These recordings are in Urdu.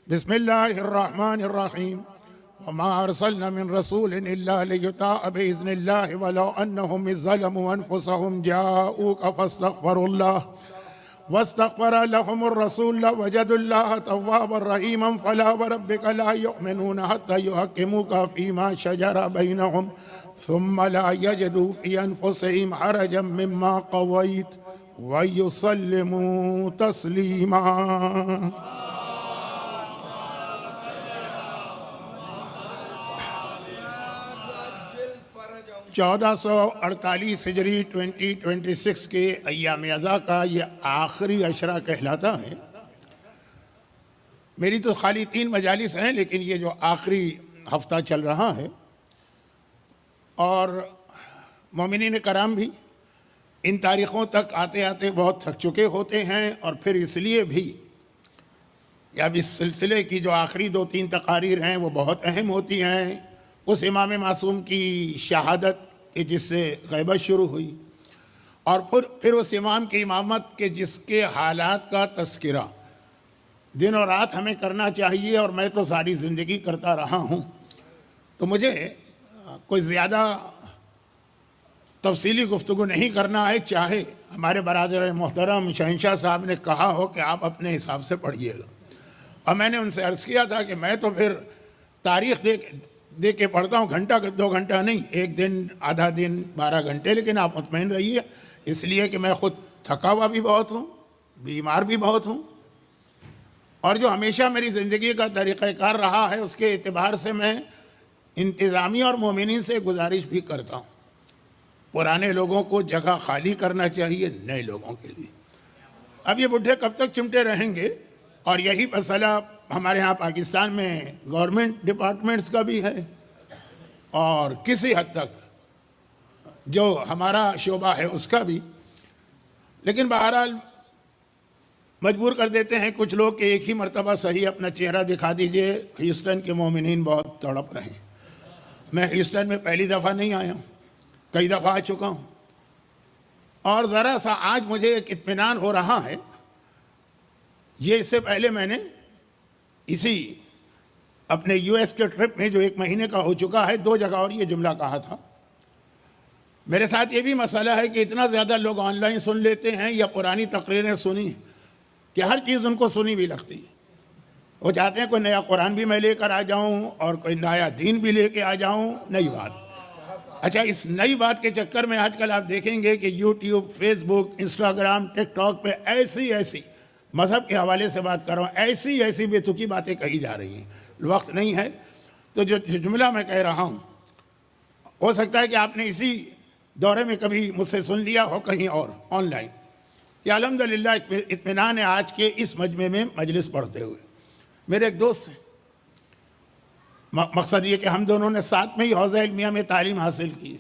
بسم الله الرحمن الرحيم وما أرسلنا من رسول إلا ليطاع بإذن الله ولو أنهم إذ ظلموا أنفسهم جاءوك فاستغفروا الله واستغفر لهم الرسول لوجدوا الله توابا رحيما فلا وربك لا يؤمنون حتى يحكموك فيما شجر بينهم ثم لا يجدوا في أنفسهم حرجا مما قضيت ويسلموا تسليما. 1448 ہجری 2026 کے ایام ازا کا یہ آخری عشرہ کہلاتا ہے. میری تو خالی 3 مجالس ہیں، لیکن یہ جو آخری ہفتہ چل رہا ہے، اور مومنین کرام بھی ان تاریخوں تک آتے آتے بہت تھک چکے ہوتے ہیں، اور پھر اس لیے بھی اب اس سلسلے کی جو آخری 2-3 تقاریر ہیں وہ بہت اہم ہوتی ہیں. اس امام معصوم کی شہادت کہ جس سے غیبت شروع ہوئی، اور پھر اس امام کی امامت کے جس کے حالات کا تذکرہ دن اور رات ہمیں کرنا چاہیے، اور میں تو ساری زندگی کرتا رہا ہوں. تو مجھے کوئی زیادہ تفصیلی گفتگو نہیں کرنا ہے، چاہے ہمارے برادر محترم شہنشاہ صاحب نے کہا ہو کہ آپ اپنے حساب سے پڑھیے گا. اور میں نے ان سے عرض کیا تھا کہ میں تو پھر تاریخ دیکھ کے پڑھتا ہوں، گھنٹہ 2 گھنٹہ نہیں، 1 دن آدھا دن 12 گھنٹے. لیکن آپ مطمئن رہیے، اس لیے کہ میں خود تھکا ہوا بھی بہت ہوں، بیمار بھی بہت ہوں، اور جو ہمیشہ میری زندگی کا طریقہ کار رہا ہے اس کے اعتبار سے میں انتظامیہ اور مومنین سے گزارش بھی کرتا ہوں. پرانے لوگوں کو جگہ خالی کرنا چاہیے نئے لوگوں کے لیے. اب یہ بڈھے کب تک چمٹے رہیں گے؟ اور یہی مسئلہ ہمارے ہاں پاکستان میں گورنمنٹ ڈپارٹمنٹس کا بھی ہے، اور کسی حد تک جو ہمارا شعبہ ہے اس کا بھی. لیکن بہرحال مجبور کر دیتے ہیں کچھ لوگ کہ ایک ہی مرتبہ صحیح اپنا چہرہ دکھا دیجئے. ہیوسٹن کے مومنین بہت تڑپ رہے ہیں. میں ہیوسٹن میں پہلی دفعہ نہیں آیا ہوں، کئی دفعہ آ چکا ہوں، اور ذرا سا آج مجھے ایک اطمینان ہو رہا ہے. یہ اس سے پہلے میں نے اسی اپنے یو ایس کے ٹرپ میں جو 1 مہینے کا ہو چکا ہے 2 جگہ اور یہ جملہ کہا تھا. میرے ساتھ یہ بھی مسئلہ ہے کہ اتنا زیادہ لوگ آن لائن سن لیتے ہیں یا پرانی تقریریں سنی کہ ہر چیز ان کو سنی بھی لگتی ہے. وہ چاہتے ہیں کوئی نیا قرآن بھی میں لے کر آ جاؤں اور کوئی نیا دین بھی لے کے آ جاؤں، نئی بات. اچھا، اس نئی بات کے چکر میں آج کل آپ دیکھیں گے کہ یوٹیوب، فیس بک، انسٹاگرام، ٹک ٹاک پہ ایسی مذہب کے حوالے سے بات کر رہا ہوں، ایسی بے تکی باتیں کہی جا رہی ہیں. وقت نہیں ہے. تو جو جملہ میں کہہ رہا ہوں ہو سکتا ہے کہ آپ نے اسی دورے میں کبھی مجھ سے سن لیا ہو کہیں اور آن لائن. یا الحمدللہ اطمینان ہے آج کے اس مجمع میں مجلس پڑھتے ہوئے. میرے ایک دوست ہیں، مقصد یہ کہ ہم دونوں نے ساتھ میں ہی حوزہ علمیہ میں تعلیم حاصل کی.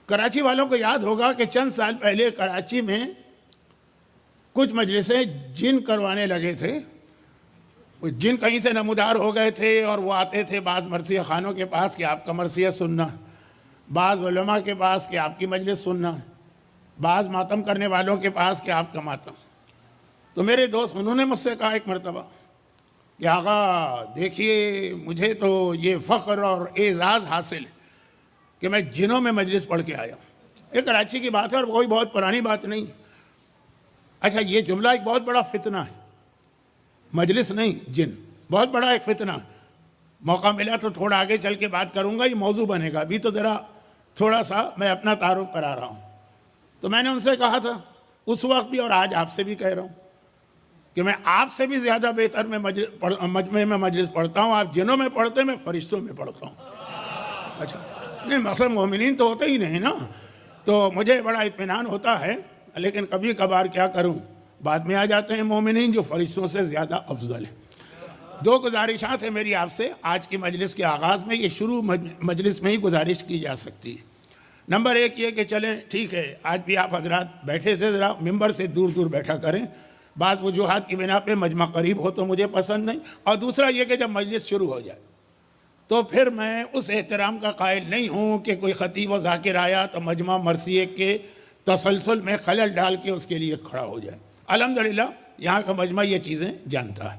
کراچی والوں کو یاد ہوگا کہ چند سال پہلے کراچی میں کچھ مجلسیں جن کروانے لگے تھے. جن کہیں سے نمودار ہو گئے تھے، اور وہ آتے تھے بعض مرثیہ خانوں کے پاس کہ آپ کا مرثیہ سننا، بعض علماء کے پاس کہ آپ کی مجلس سننا، بعض ماتم کرنے والوں کے پاس کہ آپ کا ماتم. تو میرے دوست انہوں نے مجھ سے کہا ایک مرتبہ کہ آقا دیکھیے، مجھے تو یہ فخر اور اعزاز حاصل ہے کہ میں جنوں میں مجلس پڑھ کے آیا ہوں. یہ کراچی کی بات ہے اور کوئی بہت پرانی بات نہیں. اچھا، یہ جملہ ایک بہت بڑا فتنہ ہے. مجلس نہیں، جن بہت بڑا ایک فتنہ. موقع ملا تو تھوڑا آگے چل کے بات کروں گا، یہ موضوع بنے گا. ابھی تو ذرا تھوڑا سا میں اپنا تعارف کرا رہا ہوں. تو میں نے ان سے کہا تھا اس وقت بھی، اور آج آپ سے بھی کہہ رہا ہوں کہ میں آپ سے بھی زیادہ بہتر میں مجمع میں مجلس پڑھتا ہوں. آپ جنوں میں پڑھتے، میں فرشتوں میں پڑھتا ہوں. اچھا نہیں، مثلا مومنین تو ہوتے ہی نہیں نا، تو مجھے بڑا اطمینان ہوتا ہے. لیکن کبھی کبھار کیا کروں، بعد میں آ جاتے ہیں مومنین جو فرشتوں سے زیادہ افضل ہیں. 2 گزارشات ہیں میری آپ سے آج کی مجلس کے آغاز میں. یہ شروع مجلس میں ہی گزارش کی جا سکتی ہے. نمبر 1 یہ کہ چلیں ٹھیک ہے، آج بھی آپ حضرات بیٹھے تھے، ذرا ممبر سے دور دور بیٹھا کریں. بعض وجوہات کی بنا پہ مجمع قریب ہو تو مجھے پسند نہیں. اور دوسرا یہ کہ جب مجلس شروع ہو جائے تو پھر میں اس احترام کا قائل نہیں ہوں کہ کوئی خطیب و ذاکر آیا تو مجمع مرثیے کے تسلسل میں خلل ڈال کے اس کے لیے کھڑا ہو جائے. الحمدللہ یہاں کا مجمع یہ چیزیں جانتا ہے.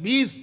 20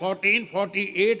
1448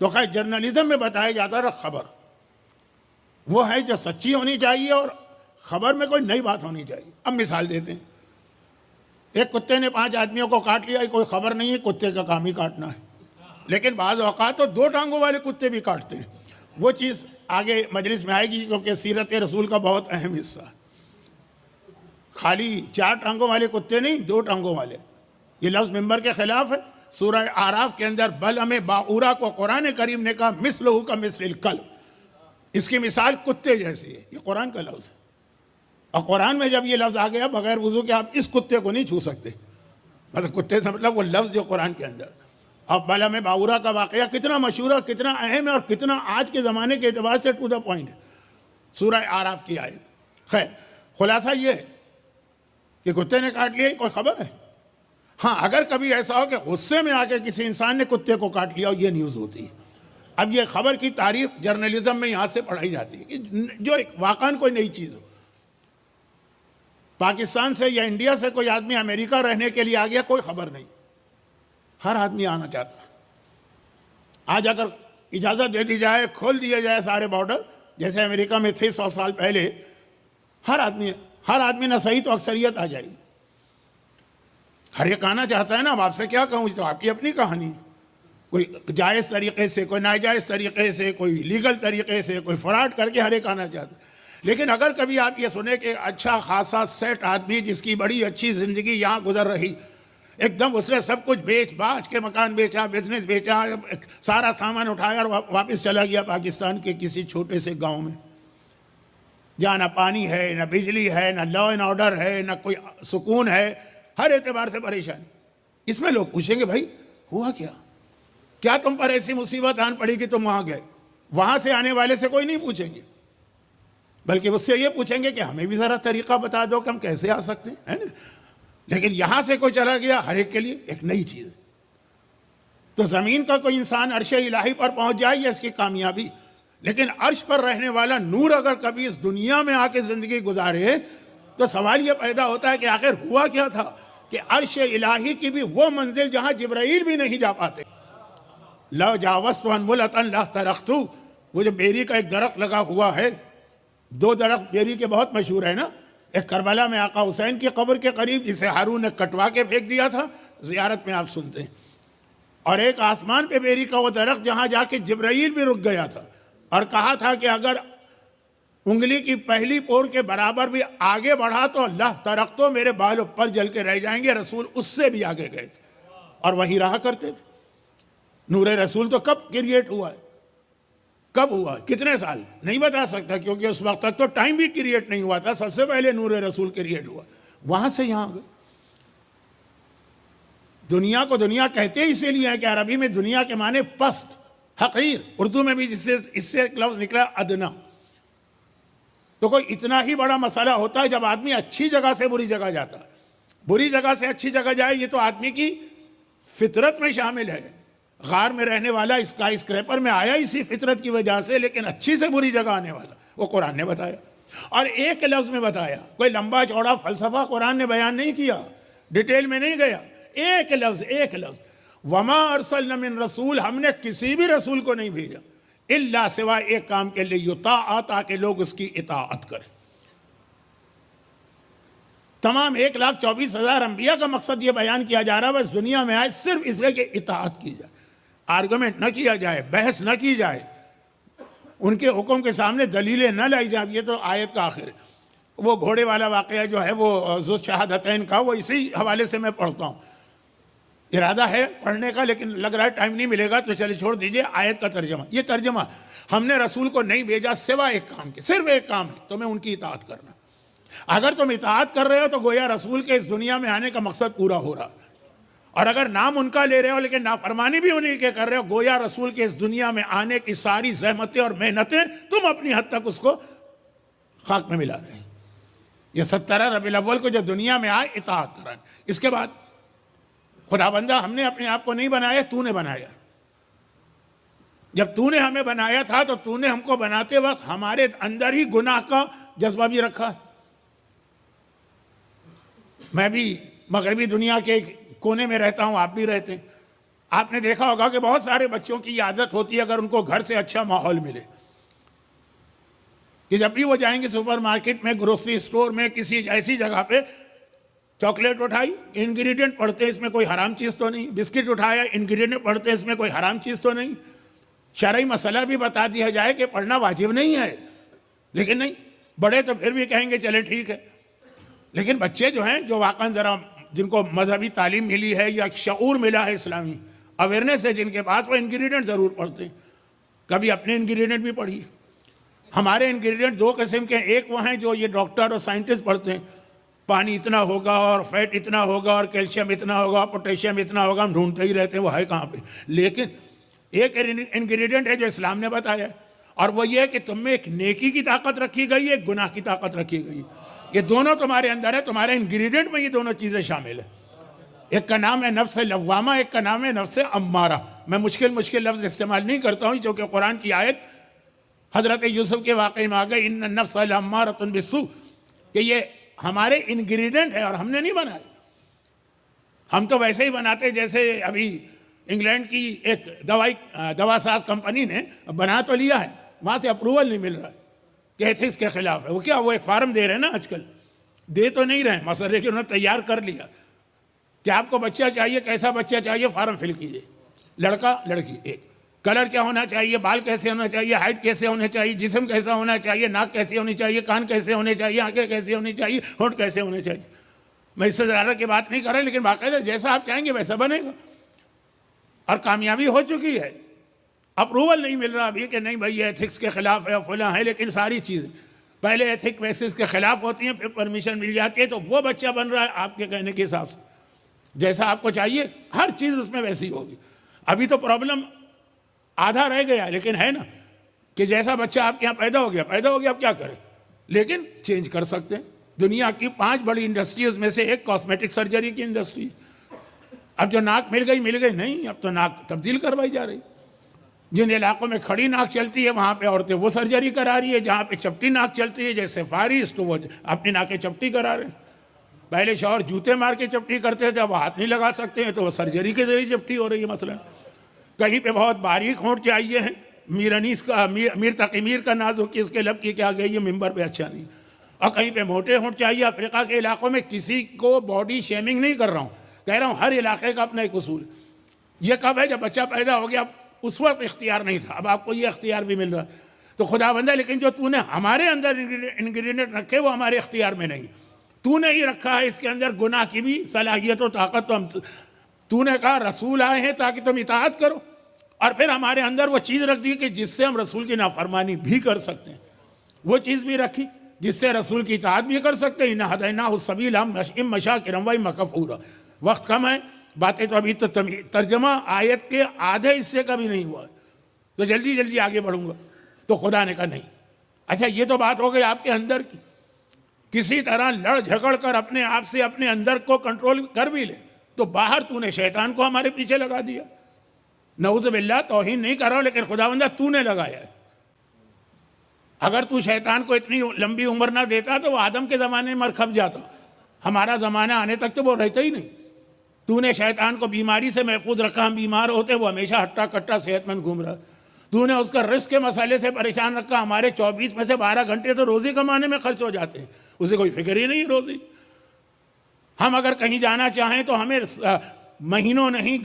تو خیر جرنلزم میں بتایا جاتا ہے خبر وہ ہے جو سچی ہونی چاہیے اور خبر میں کوئی نئی بات ہونی چاہیے. اب مثال دیتے ہیں, ایک کتے نے 5 آدمیوں کو کاٹ لیا, کوئی خبر نہیں ہے, کتے کا کام ہی کاٹنا ہے. لیکن بعض اوقات تو 2 ٹانگوں والے کتے بھی کاٹتے ہیں. وہ چیز آگے مجلس میں آئے گی کیونکہ سیرت رسول کا بہت اہم حصہ ہے. خالی 4 ٹانگوں والے کتے نہیں, 2 ٹانگوں والے. یہ لفظ منبر کے خلاف ہے. سورہ اعراف کے اندر بلعم باعورا کو قرآن کریم نے کہا مثلہ کا مثل الکلب, اس کی مثال کتے جیسی ہے. یہ قرآن کا لفظ ہے. اور قرآن میں جب یہ لفظ آ گیا بغیر وضو کے آپ اس کتے کو نہیں چھو سکتے. مطلب کتے سے مطلب وہ لفظ جو قرآن کے اندر. اب بلعم باعورا کا واقعہ کتنا مشہور اور کتنا اہم ہے اور کتنا آج کے زمانے کے اعتبار سے ٹو دا پوائنٹ ہے. سورہ اعراف کی آیت. خیر خلاصہ یہ ہے کہ کتے نے کاٹ لیا, کوئی خبر ہے؟ ہاں اگر کبھی ایسا ہو کہ غصے میں آ کے کسی انسان نے کتے کو کاٹ لیا, یہ نیوز ہوتی ہے. اب یہ خبر کی تعریف جرنلزم میں یہاں سے پڑھائی جاتی ہے کہ جو ایک واقعاً کوئی نئی چیز ہو. پاکستان سے یا انڈیا سے کوئی آدمی امریکہ رہنے کے لیے آ گیا, کوئی خبر نہیں. ہر آدمی آنا چاہتا ہے. آج اگر اجازت دے دی جائے, کھول دیا جائے سارے بارڈر جیسے امریکہ میں تھے 100 سال پہلے, ہر آدمی نہ صحیح تو اکثریت آ جائے گی. ہر ایک آنا چاہتا ہے نا. اب آپ سے کیا کہوں, تو آپ کی اپنی کہانی. کوئی جائز طریقے سے, کوئی ناجائز طریقے سے, کوئی لیگل طریقے سے, کوئی فراڈ کر کے ہر ایک آنا چاہتا ہے. لیکن اگر کبھی آپ یہ سنیں کہ اچھا خاصا سیٹ آدمی جس کی بڑی اچھی زندگی یہاں گزر رہی, ایک دم اس نے سب کچھ بیچ باچ کے مکان بیچا, بزنس بیچا, سارا سامان اٹھایا اور واپس چلا گیا پاکستان کے کسی چھوٹے سے گاؤں میں, جہاں نہ پانی ہے, نہ بجلی ہے, نہ لا اینڈ آرڈر ہے, نہ کوئی سکون ہے, ہر اعتبار سے پریشانی. اس میں لوگ پوچھیں گے بھائی ہوا کیا تم پر ایسی مصیبت آن پڑی کہ تم وہاں گئے؟ وہاں سے آنے والے سے کوئی نہیں پوچھیں گے, بلکہ اس سے یہ پوچھیں گے کہ ہمیں بھی ذرا طریقہ بتا دو کہ ہم کیسے آ سکتے ہیں, ہے نا. لیکن یہاں سے کوئی چلا گیا, ہر ایک کے لیے ایک نئی چیز. تو زمین کا کوئی انسان عرش الہی پر پہنچ جائے یہ اس کی کامیابی. لیکن عرش پر رہنے والا نور اگر کبھی اس دنیا میں آ کے زندگی گزارے تو سوال یہ پیدا ہوتا ہے کہ آخر ہوا کیا تھا کہ عرش الہی کی بھی وہ منزل جہاں جبرائیل بھی نہیں جا پاتے. لو جاوزت انملۃ لاحترقت, وہ جو بیری کا ایک درخت لگا ہوا ہے, 2 درخت بیری کے بہت مشہور ہے نا. ایک کربلا میں آقا حسین کی قبر کے قریب جسے ہارون نے کٹوا کے پھینک دیا تھا, زیارت میں آپ سنتے ہیں. اور ایک آسمان پہ بیری کا وہ درخت جہاں جا کے جبرائیل بھی رک گیا تھا اور کہا تھا کہ اگر انگلی کی پہلی پور کے برابر بھی آگے بڑھا تو اللہ ترقتو, میرے بال پر جل کے رہ جائیں گے. رسول اس سے بھی آگے گئے تھے اور وہیں رہا کرتے تھے. نور رسول تو کب کریٹ ہوا ہے, کب ہوا, کتنے سال نہیں بتا سکتا کیونکہ اس وقت تک تو ٹائم بھی کریٹ نہیں ہوا تھا. سب سے پہلے نور رسول کریٹ ہوا, وہاں سے یہاں گئے. دنیا کو دنیا کہتے ہی اسی لیے ہے کہ عربی میں دنیا کے معنی پست, حقیر. اردو میں بھی اس سے ایک لفظ نکلا ادنا. تو کوئی اتنا ہی بڑا مسئلہ ہوتا ہے جب آدمی اچھی جگہ سے بری جگہ جاتا ہے. بری جگہ سے اچھی جگہ جائے یہ تو آدمی کی فطرت میں شامل ہے. غار میں رہنے والا اسکائی اسکریپر میں آیا اسی فطرت کی وجہ سے, لیکن اچھی سے بری جگہ آنے والا وہ قرآن نے بتایا اور ایک لفظ میں بتایا. کوئی لمبا چوڑا فلسفہ قرآن نے بیان نہیں کیا, ڈیٹیل میں نہیں گیا. ایک لفظ وما ارسلنا من رسول, ہم نے کسی بھی رسول کو نہیں بھیجا الا سوائے ایک کام کے لیے, یطاع, تاکہ لوگ اس کی اطاعت کریں. تمام 1,24,000 انبیاء کا مقصد یہ بیان کیا جا رہا ہے بس دنیا میں آئے صرف اس لیے کہ اطاعت کی جائے, آرگومنٹ نہ کیا جائے, بحث نہ کی جائے, ان کے حکم کے سامنے دلیلیں نہ لائی جائیں. یہ تو آیت کا آخر ہے. وہ گھوڑے والا واقعہ جو ہے وہ ذو الشہادتین کا, وہ اسی حوالے سے میں پڑھتا ہوں. ارادہ ہے پڑھنے کا لیکن لگ رہا ہے ٹائم نہیں ملے گا تو چلے چھوڑ دیجئے. آیت کا ترجمہ, یہ ترجمہ, ہم نے رسول کو نہیں بھیجا سوا ایک کام کے, صرف ایک کام ہے, تمہیں ان کی اطاعت کرنا. اگر تم اطاعت کر رہے ہو تو گویا رسول کے اس دنیا میں آنے کا مقصد پورا ہو رہا. اور اگر نام ان کا لے رہے ہو لیکن نافرمانی بھی انہیں کے کر رہے ہو, گویا رسول کے اس دنیا میں آنے کی ساری زحمتیں اور محنتیں تم اپنی حد تک اس کو خاک میں ملا رہے ہیں. یہ 17 ربیع الاول کو جو دنیا میں آئے اطاعت کرائیں. اس کے بعد خدا بندہ ہم نے اپنے آپ کو نہیں بنایا, تو نے بنایا. جب تو نے ہمیں بنایا تھا تو تو نے ہم کو بناتے وقت ہمارے اندر ہی گناہ کا جذبہ بھی رکھا. میں بھی مغربی دنیا کے ایک کونے میں رہتا ہوں, آپ بھی رہتے ہیں. آپ نے دیکھا ہوگا کہ بہت سارے بچوں کی عادت ہوتی ہے اگر ان کو گھر سے اچھا ماحول ملے کہ جب بھی وہ جائیں گے سپر مارکیٹ میں، گروسری اسٹور میں، کسی ایسی جگہ پہ، چاکلیٹ اٹھائی، انگریڈینٹ پڑھتے ہیں اس میں کوئی حرام چیز تو نہیں، بسکٹ اٹھایا، انگریڈینٹ پڑھتے ہیں اس میں کوئی حرام چیز تو نہیں، شرعی مسئلہ بھی بتا دیا جائے کہ پڑھنا واجب نہیں ہے، لیکن نہیں، بڑے تو پھر بھی کہیں گے چلے ٹھیک ہے، لیکن بچے جو ہیں جو واقعاً ذرا جن کو مذہبی تعلیم ملی ہے یا شعور ملا ہے اسلامی اویئرنیس ہے جن کے پاس، وہ انگریڈینٹ ضرور پڑھتے ہیں۔ کبھی اپنے انگریڈینٹ بھی پڑھیے۔ ہمارے انگریڈینٹ دو قسم کے، ایک وہ ہیں جو یہ ڈاکٹر اور سائنٹسٹ پڑھتے ہیں، پانی اتنا ہوگا اور فیٹ اتنا ہوگا اور کیلشیم اتنا ہوگا، پوٹیشیم اتنا ہوگا، ہم ڈھونڈتے ہی رہتے ہیں وہ ہے کہاں پہ، لیکن ایک انگریڈینٹ ہے جو اسلام نے بتایا ہے، اور وہ یہ ہے کہ تم میں ایک نیکی کی طاقت رکھی گئی ہے، ایک گناہ کی طاقت رکھی گئی ہے، یہ دونوں تمہارے اندر ہے، تمہارے انگریڈینٹ میں یہ دونوں چیزیں شامل ہیں۔ ایک کا نام ہے نفس لوامہ، ایک کا نام ہے نفس امارہ۔ میں مشکل لفظ استعمال نہیں کرتا ہوں کیونکہ قرآن کی آیت حضرت یوسف کے واقعے میں آگئے ان النفس لامارۃ بالسوء، کہ یہ ہمارے انگریڈینٹ ہے اور ہم نے نہیں بنائے، ہم تو ویسے ہی بناتے جیسے ابھی انگلینڈ کی ایک دوا ساز کمپنی نے بنا تو لیا ہے، وہاں سے اپروول نہیں مل رہا کہ ایتھکس کے خلاف ہے، وہ کیا وہ ایک فارم دے رہے ہیں نا آج کل، دے تو نہیں رہے مسئلہ، لیکن انہوں نے تیار کر لیا کہ آپ کو بچہ چاہیے، کیسا بچہ چاہیے، فارم فل کیجئے، لڑکا لڑکی ایک، کلر کیا ہونا چاہیے، بال کیسے ہونا چاہیے، ہائٹ کیسے ہونا چاہیے، جسم کیسا ہونا چاہیے، ناک کیسی ہونی چاہیے، کان کیسے ہونے چاہیے، آنکھیں کیسے ہونی چاہیے، ہونٹ کیسے ہونے چاہیے۔ میں اس سے زیادہ کی بات نہیں کر رہا، لیکن باقاعدہ جیسا آپ چاہیں گے ویسا بنے گا، اور کامیابی ہو چکی ہے۔ اپروول نہیں مل رہا ابھی کہ نہیں بھائی یہ ایتھکس کے خلاف ہے فلاں ہے، لیکن ساری چیزیں پہلے ایتھک بیسس کے خلاف ہوتی ہیں، پھر پرمیشن مل جاتی ہے، تو وہ بچہ بن رہا ہے آپ کے کہنے کے حساب سے، جیسا آپ کو چاہیے ہر چیز اس میں ویسی ہوگی۔ ابھی تو پرابلم آدھا رہ گیا، لیکن ہے نا کہ جیسا بچہ آپ کے یہاں پیدا ہو گیا، اب کیا کریں، لیکن چینج کر سکتے ہیں۔ دنیا کی 5 بڑی انڈسٹریز میں سے ایک کاسمیٹک سرجری کی انڈسٹری، اب جو ناک مل گئی نہیں، اب تو ناک تبدیل کروائی جا رہی، جن علاقوں میں کھڑی ناک چلتی ہے وہاں پہ عورتیں وہ سرجری کرا رہی ہے، جہاں پہ چپٹی ناک چلتی ہے جیسے فارس، تو وہ اپنی ناکیں چپٹی کرا رہے ہیں۔ پہلے شوہر جوتے مار کے چپٹی کرتے تھے، اب ہاتھ نہیں لگا سکتے ہیں تو وہ سرجری کے ذریعے چپٹی ہو رہی ہے۔ مثلا کہیں پہ بہت باریک ہونٹ چاہیے ہیں، میر تقی میر کا نازک کی اس کے لب کی کیا گئی ہے، ممبر پہ اچھا نہیں، اور کہیں پہ موٹے ہونٹ چاہیے۔ افریقہ کے علاقوں میں کسی کو باڈی شیمنگ نہیں کر رہا ہوں، کہہ رہا ہوں ہر علاقے کا اپنا ایک اصول ہے۔ یہ کب ہے؟ جب بچہ پیدا ہو گیا، اس وقت اختیار نہیں تھا، اب آپ کو یہ اختیار بھی مل رہا ہے، تو خدا بندہ، لیکن جو تو نے ہمارے اندر انگریڈینٹ رکھے وہ ہمارے اختیار میں نہیں، تو نے ہی رکھا ہے اس کے اندر گناہ کی بھی صلاحیت و طاقت، تو نے کہا رسول آئے ہیں تاکہ تم اطاعت کرو، اور پھر ہمارے اندر وہ چیز رکھ دی کہ جس سے ہم رسول کی نافرمانی بھی کر سکتے ہیں، وہ چیز بھی رکھی جس سے رسول کی اطاعت بھی کر سکتے ہیں۔ اِنَّا هَدَيْنَاهُ السَّبِيلَ إِمَّا شَاكِرًا وَإِمَّا كَفُورًا۔ وقت کم ہے، باتیں تو ابھی تو ترجمہ آیت کے آدھے حصے کا بھی نہیں ہوا ہے، تو جلدی آگے بڑھوں گا۔ تو خدا نے کہا نہیں، اچھا یہ تو بات ہو گئی آپ کے اندر کی، کسی طرح لڑ جھگڑ کر اپنے آپ سے اپنے اندر کو کنٹرول کر بھی لے، تو باہر تو نے شیطان کو ہمارے پیچھے لگا دیا۔ نعوذ باللہ، توہین نہیں کر رہا ہوں، لیکن خداوندہ تو نے لگایا ہے۔ اگر تو شیطان کو اتنی لمبی عمر نہ دیتا تو وہ آدم کے زمانے میں مر کھپ جاتا، ہمارا زمانہ آنے تک تو وہ رہتا ہی نہیں۔ تو نے شیطان کو بیماری سے محفوظ رکھا، ہم بیمار ہوتے وہ ہمیشہ ہٹا کٹا صحت مند گھوم رہا۔ تو نے اس کا رزق کے مسئلے سے پریشان رکھا، ہمارے 24 میں سے 12 گھنٹے تو روزی کمانے میں خرچ ہو جاتے ہیں، اسے کوئی فکر ہی نہیں روزی۔ ہم اگر کہیں جانا چاہیں تو ہمیں مہینوں نہیں،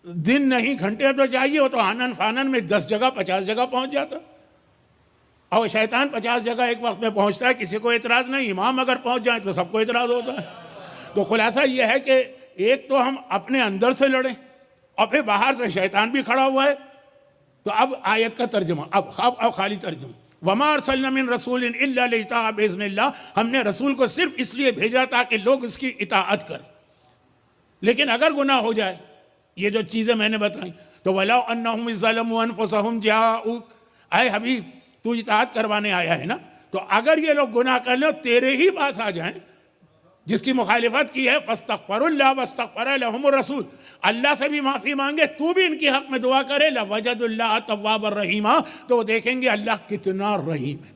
دن نہیں، گھنٹے تو چاہیے، وہ تو آنن فانن میں 10 جگہ 50 جگہ پہنچ جاتا، اور شیطان 50 جگہ ایک وقت میں پہنچتا ہے، کسی کو اعتراض نہیں، امام اگر پہنچ جائیں تو سب کو اعتراض ہوتا ہے۔ تو خلاصہ یہ ہے کہ ایک تو ہم اپنے اندر سے لڑیں، اور پھر باہر سے شیطان بھی کھڑا ہوا ہے۔ تو اب آیت کا ترجمہ، اب خالی ترجمہ، وَمَا أَرْسَلْنَا مِن رَسُولٍ إِلَّا لِيُطَاعَ بِإِذْنِ اللَّهِ، ہم نے رسول کو صرف اس لیے بھیجا تاکہ لوگ اس کی اطاعت کریں۔ لیکن اگر گناہ ہو جائے، یہ جو چیزیں میں نے بتائیں، تو وَلَوْ أَنَّهُمْ إِذْ ظَلَمُوا أَنفُسَهُمْ جَاءُوكَ، اے حبیب تو اطاعت کروانے آیا ہے نا، تو اگر یہ لوگ گناہ کر لیں تیرے ہی پاس آ جائیں، جس کی مخالفت کی ہے، فَاسْتَغْفَرُوا اللَّهَ وَاسْتَغْفَرَ لَهُمُ الرَّسُولُ، اللہ سے بھی معافی مانگے، تو بھی ان کے حق میں دعا کرے، لَوَجَدُوا اللَّهَ تَوَّابًا رَحِيمًا، تو وہ دیکھیں گے اللہ کتنا رحیم ہے۔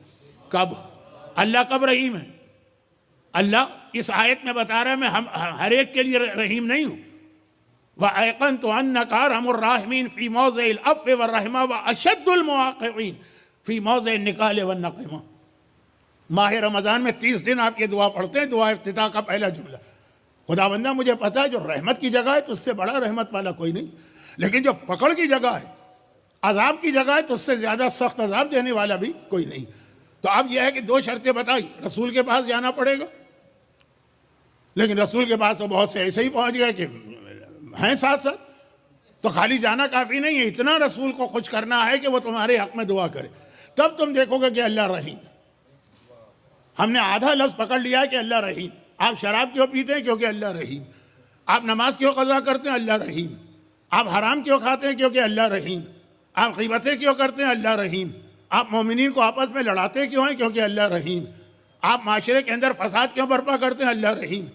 کب؟ اللہ کب رحیم ہے؟ اللہ اس آیت میں بتا رہا ہے میں ہر ایک کے لیے رحیم نہیں ہوں، وَأَيْقَنْتُ أَنَّكَ أَرْحَمُ الرَّاحِمِينَ فِي مَوْضِعِ الْعَفْوِ وَالرَّحْمَةِ وَأَشَدُّ الْمُعَاقِبِينَ فِي مَوْضِعِ النِّكَالِ وَالنَّقِمَةِ۔ ماہ رمضان میں 30 دن آپ یہ دعا پڑھتے ہیں، دعا افتتاح کا پہلا جملہ، خدا بندہ مجھے پتہ ہے جو رحمت کی جگہ ہے تو اس سے بڑا رحمت والا کوئی نہیں، لیکن جو پکڑ کی جگہ ہے، عذاب کی جگہ ہے تو اس سے زیادہ سخت عذاب دینے والا بھی کوئی نہیں۔ تو اب یہ ہے کہ 2 شرطیں بتائی، رسول کے پاس جانا پڑے گا، لیکن رسول کے پاس تو بہت سے ایسے ہی پہنچ گئے کہ ہیں ساتھ ساتھ، تو خالی جانا کافی نہیں ہے، اتنا رسول کو خوش کرنا ہے کہ وہ تمہارے حق میں دعا کرے، تب تم دیکھو گے کہ اللہ رحیم۔ ہم نے آدھا لفظ پکڑ لیا ہے کہ اللہ رحیم۔ آپ شراب کیوں پیتے ہیں؟ کیونکہ اللہ رحیم۔ آپ نماز کیوں قضا کرتے ہیں؟ اللہ رحیم۔ آپ حرام کیوں کھاتے ہیں؟ کیونکہ اللہ رحیم۔ آپ غیبتیں کیوں کرتے ہیں؟ اللہ رحیم۔ آپ مومنین کو آپس میں لڑاتے کیوں ہیں؟ کیونکہ اللہ رحیم۔ آپ معاشرے کے اندر فساد کیوں برپا کرتے ہیں؟ اللہ رحیم۔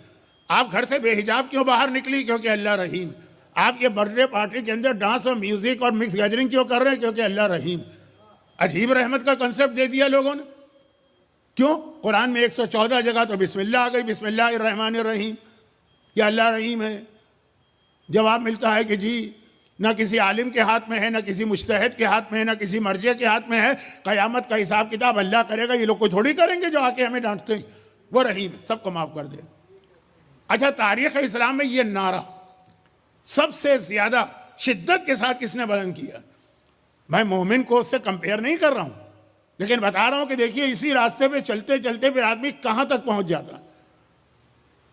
آپ گھر سے بے حجاب کیوں باہر نکلی؟ کیونکہ اللہ رحیم۔ آپ یہ برتھ ڈے پارٹی کے اندر ڈانس اور میوزک اور مکس گیدرنگ کیوں کر رہے ہیں؟ کیونکہ اللہ رحیم۔ عجیب رحمت کا کنسپٹ دے دیا لوگوں نے۔ کیوں؟ قرآن میں 114 جگہ تو بسم اللہ آ گئی، بسم اللہ الرحمن الرحیم، یا اللہ رحیم ہے۔ جواب ملتا ہے کہ جی نہ کسی عالم کے ہاتھ میں ہے، نہ کسی مجتہد کے ہاتھ میں ہے، نہ کسی مرجع کے ہاتھ میں ہے، قیامت کا حساب کتاب اللہ کرے گا، یہ لوگ کوئی تھوڑی کریں گے جو آ کے ہمیں ڈانٹتے ہیں، وہ رحیم ہے، سب کو معاف کر دے۔ اچھا، تاریخ اسلام میں یہ نعرہ سب سے زیادہ شدت کے ساتھ کس نے بلند کیا؟ میں مومن کو اس سے کمپیئر نہیں کر رہا ہوں، لیکن بتا رہا ہوں کہ دیکھیے اسی راستے پہ چلتے چلتے پھر آدمی کہاں تک پہنچ جاتا ہے۔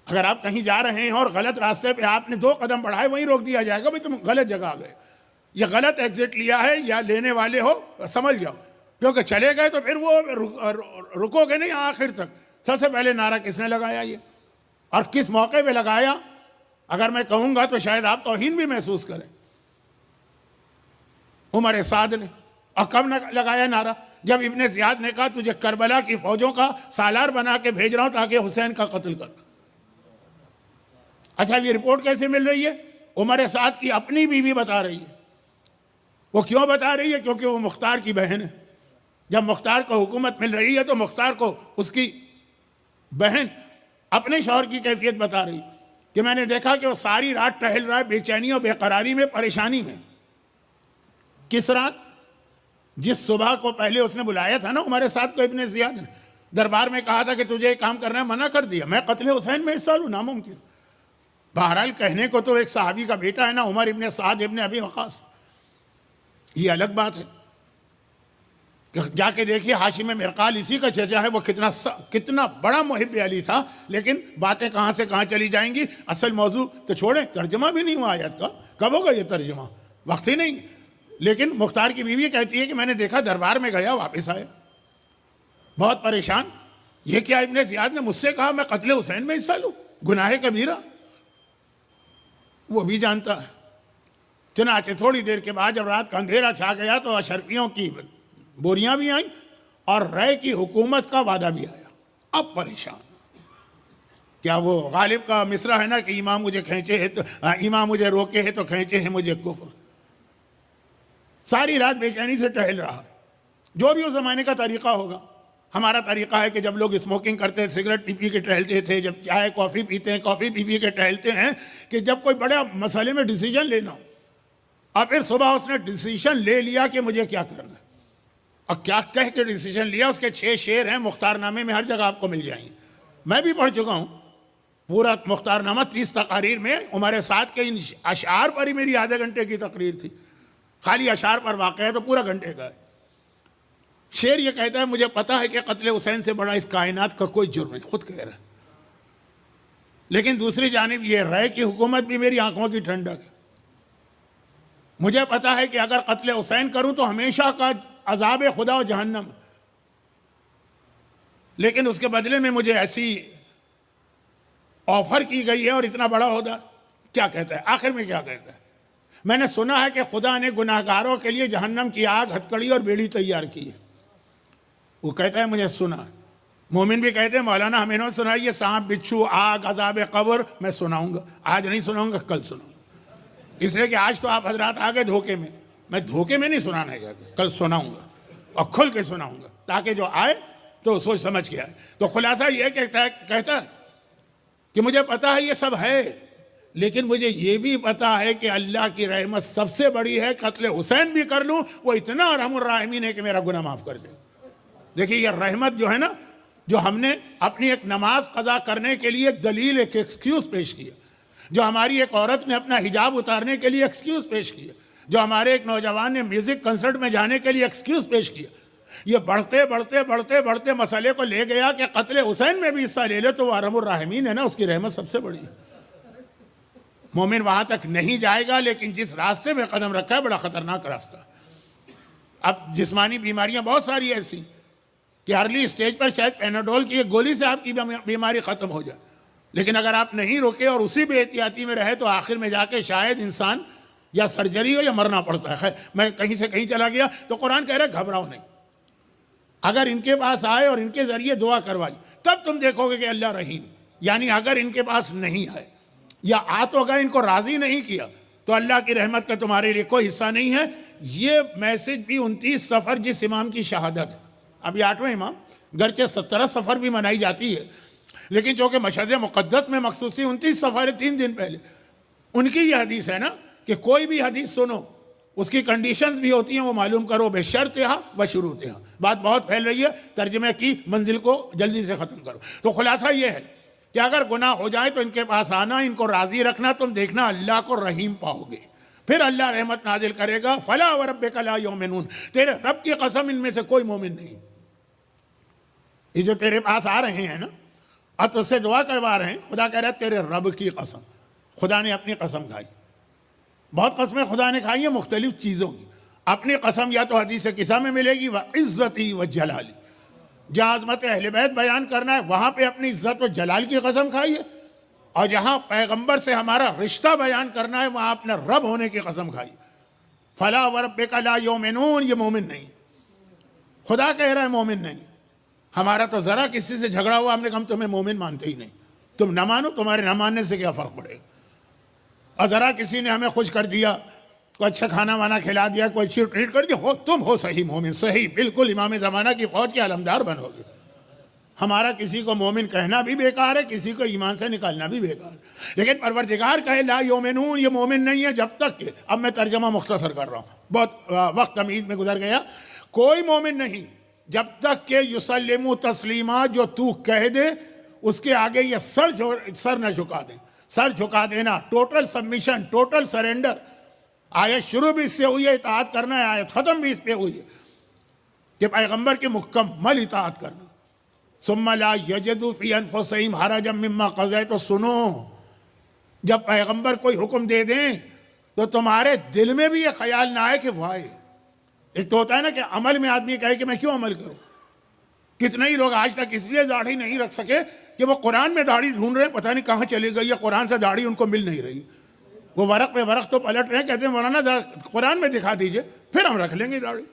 اگر آپ کہیں جا رہے ہیں اور غلط راستے پہ آپ نے 2 قدم بڑھائے، وہیں روک دیا جائے گا، بھئی تم غلط جگہ آ گئے، یہ غلط ایگزٹ لیا ہے، یا لینے والے ہو سمجھ جاؤ، کیونکہ چلے گئے تو پھر وہ رکو گے نہیں آخر تک۔ سب سے پہلے نعرہ کس نے لگایا یہ، اور کس موقع پہ لگایا؟ اگر میں کہوں گا تو شاید آپ توہین بھی محسوس کریں۔ عمر سعد نے۔ اور کب لگایا نعرہ؟ جب ابن زیاد نے کہا تجھے کربلا کی فوجوں کا سالار بنا کے بھیج رہا ہوں تاکہ حسین کا قتل کر۔ اچھا، یہ رپورٹ کیسے مل رہی ہے؟ عمر سعد کی اپنی بیوی بتا رہی ہے۔ وہ کیوں بتا رہی ہے؟ کیونکہ وہ مختار کی بہن ہے۔ جب مختار کو حکومت مل رہی ہے تو مختار کو اس کی بہن اپنے شوہر کی کیفیت بتا رہی کہ میں نے دیکھا کہ وہ ساری رات ٹہل رہا ہے بے چینی اور بے قراری میں، پریشانی میں۔ کس رات؟ جس صبح کو پہلے اس نے بلایا تھا نا عمر سعد کو ابن زیاد نے، دربار میں کہا تھا کہ تجھے ایک کام کرنا ہے، منع کر دیا، میں قتل حسین میں حصہ لوں، ناممکن۔ بہرحال کہنے کو تو ایک صحابی کا بیٹا ہے نا، عمر ابن سعد ابن ابی وقاص، یہ الگ بات ہے۔ جا کے دیکھیے ہاشم مرقال اسی کا چچا ہے، وہ کتنا بڑا محب علی تھا، لیکن باتیں کہاں سے کہاں چلی جائیں گی۔ اصل موضوع تو چھوڑیں، ترجمہ بھی نہیں ہوا آیت کا، کب ہوگا یہ ترجمہ؟ وقت ہی نہیں۔ لیکن مختار کی بیوی کہتی ہے کہ میں نے دیکھا، دربار میں گیا، واپس آیا بہت پریشان، یہ کیا ابن زیاد نے مجھ سے کہا میں قتل حسین میں حصہ لوں، گناہ کبیرہ، وہ بھی جانتا ہے۔ چنانچہ تھوڑی دیر کے بعد جب رات کا اندھیرا چھا گیا تو اشرفیوں کی بوریاں بھی آئیں اور رائے کی حکومت کا وعدہ بھی آیا۔ اب پریشان، کیا وہ غالب کا مصرع ہے نا کہ امام مجھے کھینچے ہے تو امام مجھے روکے ہے تو کھینچے ہے مجھے کفر۔ ساری رات بے چینی سے ٹہل رہا، جو بھی اس زمانے کا طریقہ ہوگا۔ ہمارا طریقہ ہے کہ جب لوگ اسموکنگ کرتے سگریٹ پی کے ٹہلتے تھے، جب چائے کافی پیتے ہیں کافی پی کے ٹہلتے ہیں، کہ جب کوئی بڑے مسئلے میں ڈیسیجن لینا ہو، اور پھر صبح اس نے ڈیسیجن لے لیا کہ مجھے کیا کرنا ہے، اور کیا کہہ کے ڈیسیجن لیا، اس کے 6 شعر ہیں مختار نامے میں، ہر جگہ آپ کو مل جائیں گے، میں بھی پڑھ چکا ہوں پورا مختار نامہ 30 تقاریر میں۔ عمر سعد کے ان اشعار پر ہی میری آدھے گھنٹے کی تقریر تھی، خالی اشعار پر واقع ہے تو پورا گھنٹے کا ہے۔ شعر یہ کہتا ہے مجھے پتا ہے کہ قتل حسین سے بڑا اس کائنات کا کوئی جرم نہیں، خود کہہ رہا ہے، لیکن دوسری جانب یہ رائے کی حکومت بھی میری آنکھوں کی ٹھنڈک ہے۔ مجھے پتا ہے کہ اگر قتل حسین کروں تو ہمیشہ کا عذاب خدا و جہنم، لیکن اس کے بدلے میں مجھے ایسی آفر کی گئی ہے اور اتنا بڑا عہدہ۔ کیا کہتا ہے آخر میں؟ کیا کہتا ہے؟ میں نے سنا ہے کہ خدا نے گناہگاروں کے لیے جہنم کی آگ، ہتکڑی اور بیڑی تیار کی ہے۔ وہ کہتا ہے مجھے سنا۔ مومن بھی کہتے ہیں مولانا ہمیں نہ سنائیے، سانپ بچھو آگ عذاب قبر میں سناؤں گا، آج نہیں سناؤں گا، کل سناؤں گا، اس لیے کہ آج تو آپ حضرات آگے دھوکے میں دھوکے میں نہیں سنانا ہے، کل سناؤں گا اور کھل کے سناؤں گا تاکہ جو آئے تو سوچ سمجھ کے آئے۔ تو خلاصہ یہ کہتا ہے کہ مجھے پتا ہے یہ سب ہے، لیکن مجھے یہ بھی پتا ہے کہ اللہ کی رحمت سب سے بڑی ہے، قتل حسین بھی کر لوں وہ اتنا ارحم الراحمین ہے کہ میرا گناہ معاف کر دے۔ دیکھیے یہ رحمت جو ہے نا، جو ہم نے اپنی ایک نماز قضا کرنے کے لیے ایک دلیل، ایک ایکسکیوز پیش کیا، جو ہماری ایک عورت نے اپنا حجاب اتارنے کے لیے ایکسکیوز پیش کیا، جو ہمارے ایک نوجوان نے میوزک کنسرٹ میں جانے کے لیے ایکسکیوز پیش کیا، یہ بڑھتے بڑھتے بڑھتے بڑھتے مسئلے کو لے گیا کہ قتل حسین میں بھی حصہ لے لے تو وہ ارحم الراحمین ہے نا، اس کی رحمت سب سے بڑی ہے۔ مومن وہاں تک نہیں جائے گا، لیکن جس راستے میں قدم رکھا ہے بڑا خطرناک راستہ۔ اب جسمانی بیماریاں بہت ساری ایسی کہ ارلی اسٹیج پر شاید پیناڈول کی ایک گولی سے آپ کی بیماری ختم ہو جائے، لیکن اگر آپ نہیں روکے اور اسی بے احتیاطی میں رہے تو آخر میں جا کے شاید انسان یا سرجری ہو یا مرنا پڑتا ہے۔ خیر میں کہیں سے کہیں چلا گیا تو قرآن کہہ رہا ہے گھبراؤ نہیں، اگر ان کے پاس آئے اور ان کے ذریعے دعا کروائی تب تم دیکھو گے کہ اللہ رحیم، یعنی اگر ان کے پاس نہیں آئے یا آ تو گئے ان کو راضی نہیں کیا تو اللہ کی رحمت کا تمہارے لیے کوئی حصہ نہیں ہے۔ یہ میسج بھی 29 سفر جس امام کی شہادت ہے، ابھی 8واں امام، گرچہ 17 سفر بھی منائی جاتی ہے لیکن جو کہ مشہد مقدس میں مخصوصی 29 سفر ہے 3 دن پہلے، ان کی یہ حدیث ہے نا کہ کوئی بھی حدیث سنو اس کی کنڈیشنز بھی ہوتی ہیں، وہ معلوم کرو بے شرطہا و شروطہا۔ بات بہت پھیل رہی ہے، ترجمے کی منزل کو جلدی سے ختم کرو۔ تو خلاصہ یہ ہے کہ اگر گناہ ہو جائے تو ان کے پاس آنا، ان کو راضی رکھنا، تم دیکھنا اللہ کو رحیم پاؤ گے، پھر اللہ رحمت نازل کرے گا۔ فلا وربک لا یؤمنون، تیرے رب کی قسم ان میں سے کوئی مومن نہیں۔ یہ جو تیرے پاس آ رہے ہیں نا اور تجھ سے دعا کروا رہے ہیں، خدا کہہ رہا ہے تیرے رب کی قسم، خدا نے اپنی قسم کھائی۔ بہت قسمیں خدا نے کھائی ہیں مختلف چیزوں کی، اپنی قسم یا تو حدیث قصہ میں ملے گی وعزتی وجلالی، جہاں عظمت اہل بیت بیان کرنا ہے وہاں پہ اپنی عزت و جلال کی قسم کھائی ہے، اور جہاں پیغمبر سے ہمارا رشتہ بیان کرنا ہے وہاں اپنے رب ہونے کی قسم کھائی۔ فلا وربک لا یؤمنون، یہ مومن نہیں، خدا کہہ رہا ہے مومن نہیں۔ ہمارا تو ذرا کسی سے جھگڑا ہوا ہم نے کہا ہم تمہیں مومن مانتے ہی نہیں، تم نہ مانو، تمہارے نہ ماننے سے کیا فرق پڑے گا۔ اور ذرا کسی نے ہمیں خوش کر دیا، کوئی اچھا کھانا وانا کھلا دیا، کوئی اچھی ٹریٹ کر دیا، تم ہو صحیح مومن، صحیح بالکل امام زمانہ کی فوج کے علمدار بنو گے۔ ہمارا کسی کو مومن کہنا بھی بیکار ہے، کسی کو ایمان سے نکالنا بھی بیکار ہے، لیکن پروردگار کہے لا یؤمنون، یہ مومن نہیں ہے جب تک کہ، اب میں ترجمہ مختصر کر رہا ہوں، بہت وقت تمہید میں گزر گیا، کوئی مومن نہیں جب تک کہ یسلموا تسلیما، جو تو کہہ دے اس کے آگے یہ سر نہ جھکا دیں۔ سر جھکا دینا، ٹوٹل سبمیشن، ٹوٹل سرنڈر۔ آیت شروع بھی اس سے ہوئی ہے، اطاعت کرنا ہے، آیت ختم بھی اس پہ ہوئی ہے کہ پیغمبر کی مکمل اطاعت کرنا۔ ثم لا یجدوا فی انفسہم حرجا مما قضیت، تو سنو جب پیغمبر کوئی حکم دے دیں تو تمہارے دل میں بھی یہ خیال نہ آئے کہ وائے، ایک تو ہوتا ہے نا کہ عمل میں آدمی کہے کہ میں کیوں عمل کروں۔ کتنے ہی لوگ آج تک اس لیے داڑھی نہیں رکھ سکے کہ وہ قرآن میں داڑھی ڈھونڈ رہے ہیں، پتہ نہیں کہاں چلی گئی ہے، قرآن سے داڑھی ان کو مل نہیں رہی، وہ ورق پہ ورق تو پلٹ رہے ہیں، کہتے ہیں مولانا قرآن میں دکھا دیجئے پھر ہم رکھ لیں گے داڑھی،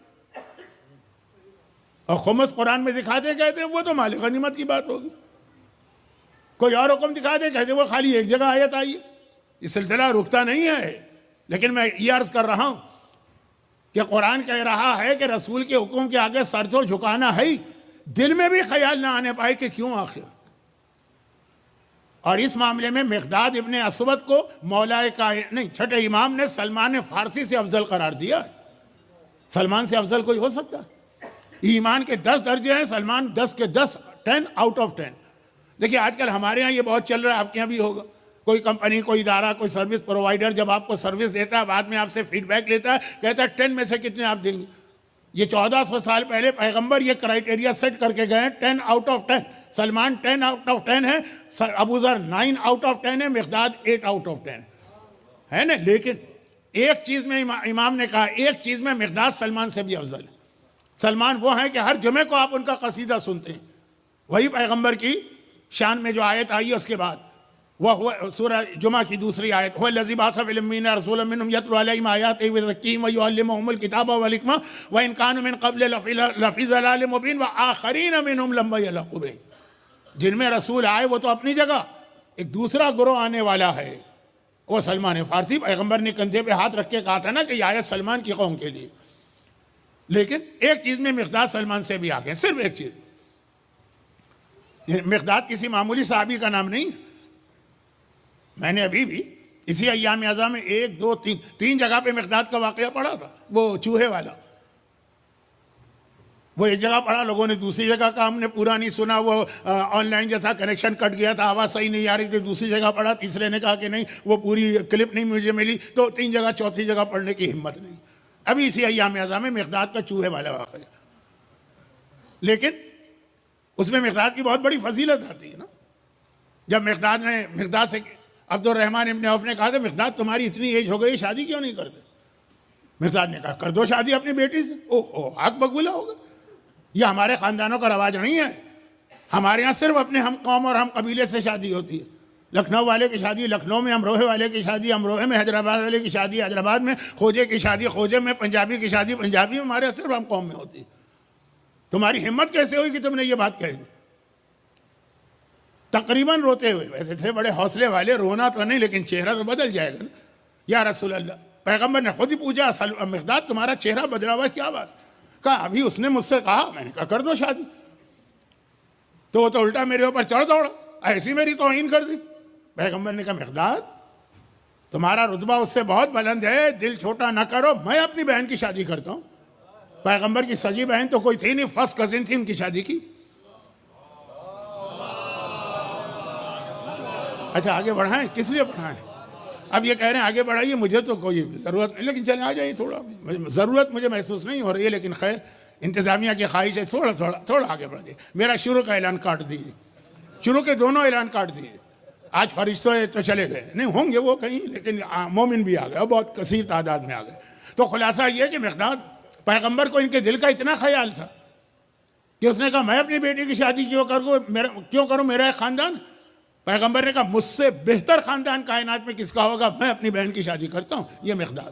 اور خمس قرآن میں دکھاتے کہتے ہیں وہ تو مال غنیمت کی بات ہوگی، کوئی اور حکم دکھاتے کہتے ہیں وہ خالی ایک جگہ آیت آئی ہے۔ یہ سلسلہ رکتا نہیں ہے، لیکن میں یہ عرض کر رہا ہوں کہ قرآن کہہ رہا ہے کہ رسول کے حکم کے آگے سر تو جھکانا ہے ہی، دل میں بھی خیال نہ آنے پائے کہ کیوں آخر۔ اور اس معاملے میں مقداد ابن اسود کو مولا نہیں، چھٹے امام نے سلمان فارسی سے افضل قرار دیا ہے۔ سلمان سے افضل کوئی ہو سکتا ہے؟ ایمان کے 10 درجے ہیں، سلمان 10 کے 10، 10 آؤٹ آف 10۔ دیکھیے آج کل ہمارے ہاں یہ بہت چل رہا ہے، آپ کے یہاں بھی ہوگا، کوئی کمپنی، کوئی ادارہ، کوئی سروس پرووائڈر جب آپ کو سروس دیتا ہے بعد میں آپ سے فیڈ بیک لیتا ہے، کہتا ہے 10 میں سے کتنے آپ دیں گے۔ یہ 1400 سال پہلے پیغمبر یہ کرائیٹیریا سیٹ کر کے گئے ہیں، 10 out of 10۔ Salman 10 out of 10 ہے، ابو ذر 9 آؤٹ آف 10 ہے، مقداد 8 آؤٹ آف 10 ہے نا۔ لیکن ایک چیز میں امام نے کہا، ایک چیز میں مقداد سلمان سے بھی افضل ہے۔ سلمان وہ ہیں کہ ہر جمعے کو آپ ان کا قصیدہ سنتے ہیں، وہی پیغمبر کی شان میں جو آیت آئی ہے اس کے بعد، وہ سورہ جمعہ کی دوسری آیت، هو الذی بعث فی الامین رسولا منہم یتلو علیہم آیاتہ ویزکیہم ویعلمہم الکتاب والحکمہ وان کانوا من قبل لفی ضلال مبین وآخرین منہم لما یلحقوا بہم۔ جن میں رسول آئے وہ تو اپنی جگہ، ایک دوسرا گروہ آنے والا ہے، وہ سلمان فارسی۔ پیغمبر نے کندھے پہ ہاتھ رکھ کے کہا تھا نا کہ یہ آیت سلمان کی قوم کے لیے، لیکن ایک چیز میں مقداد سلمان سے بھی آگے، صرف ایک چیز۔ مقداد کسی معمولی صحابی کا نام نہیں ہے، میں نے ابھی بھی اسی ایام اعظا میں 1 2 3 جگہ پہ مقداد کا واقعہ پڑا تھا، وہ چوہے والا، وہ ایک جگہ پڑھا، لوگوں نے دوسری جگہ کا ہم نے پورا نہیں سنا، وہ آن لائن جو تھا کنیکشن کٹ گیا تھا، آواز صحیح نہیں آ رہی تھی، دوسری جگہ پڑھا، تیسرے نے کہا کہ نہیں وہ پوری کلپ نہیں مجھے ملی، تو 3 جگہ چوتھی جگہ پڑھنے کی ہمت نہیں۔ ابھی اسی ایام اعظا میں مقداد کا چوہے والا واقعہ، لیکن اس میں مقداد کی بہت بڑی فضیلت آتی ہے نا۔ جب مقداد سے عبد الرحمن ابن عوف نے کہا تھا مقداد تمہاری اتنی ایج ہو گئی شادی کیوں نہیں کرتے؟ مقداد نے کہا کر دو شادی اپنی بیٹی سے۔ حق بقولہ ہوگا، یہ ہمارے خاندانوں کا رواج نہیں ہے، ہمارے ہاں صرف اپنے ہم قوم اور ہم قبیلے سے شادی ہوتی ہے۔ لکھنؤ والے کی شادی لکھنؤ میں، امروہے والے کی شادی امروہے میں، حیدرآباد والے کی شادی حیدرآباد میں، خوجے کی شادی خوجے میں، پنجابی کی شادی پنجابی میں، ہمارے صرف ہم قوم میں ہوتی ہے۔ تمہاری ہمت کیسے ہوئی کہ تم نے یہ بات کہہ دی؟ تقریباً روتے ہوئے، ویسے تھے بڑے حوصلے والے، رونا تو نہیں لیکن چہرہ تو بدل جائے گا نا۔ یا رسول اللہ، پیغمبر نے خود ہی پوچھا مقداد تمہارا چہرہ بدلا ہوا ہے، کیا بات؟ کہا ابھی اس نے مجھ سے کہا، میں نے کہا کر دو شادی، تو وہ تو الٹا میرے اوپر چڑھ دوڑا، ایسی میری توہین کر دی۔ پیغمبر نے کہا مقداد تمہارا رتبہ اس سے بہت بلند ہے، دل چھوٹا نہ کرو، میں اپنی بہن کی شادی کرتا ہوں۔ پیغمبر کی سگی بہن تو کوئی تھی نہیں، فرسٹ کزن تھی، ان کی شادی کی۔ اچھا آگے بڑھائیں، کس لیے بڑھائیں؟ اب یہ کہہ رہے ہیں آگے بڑھائیے، مجھے تو کوئی ضرورت نہیں، لیکن چلیں آ جائیے، تھوڑا ضرورت مجھے محسوس نہیں ہو رہی ہے، لیکن خیر انتظامیہ کی خواہش ہے، تھوڑا آگے بڑھ دیں۔ میرا شروع کا اعلان کاٹ دیجیے، شروع کے دونوں اعلان کاٹ دیجیے۔ آج فرشتے تو چلے گئے، نہیں ہوں گے وہ کہیں، لیکن مومن بھی آ گئے، بہت کثیر تعداد میں آ گئے۔ تو خلاصہ یہ کہ مقداد پیغمبر کو ان کے دل کا اتنا خیال تھا کہ اس نے کہا میں اپنی بیٹی کی شادی کیوں کروں، میرا ایک خاندان۔ پیغمبر نے کہا مجھ سے بہتر خاندان کائنات میں کس کا ہوگا، میں اپنی بہن کی شادی کرتا ہوں۔ یہ مقداد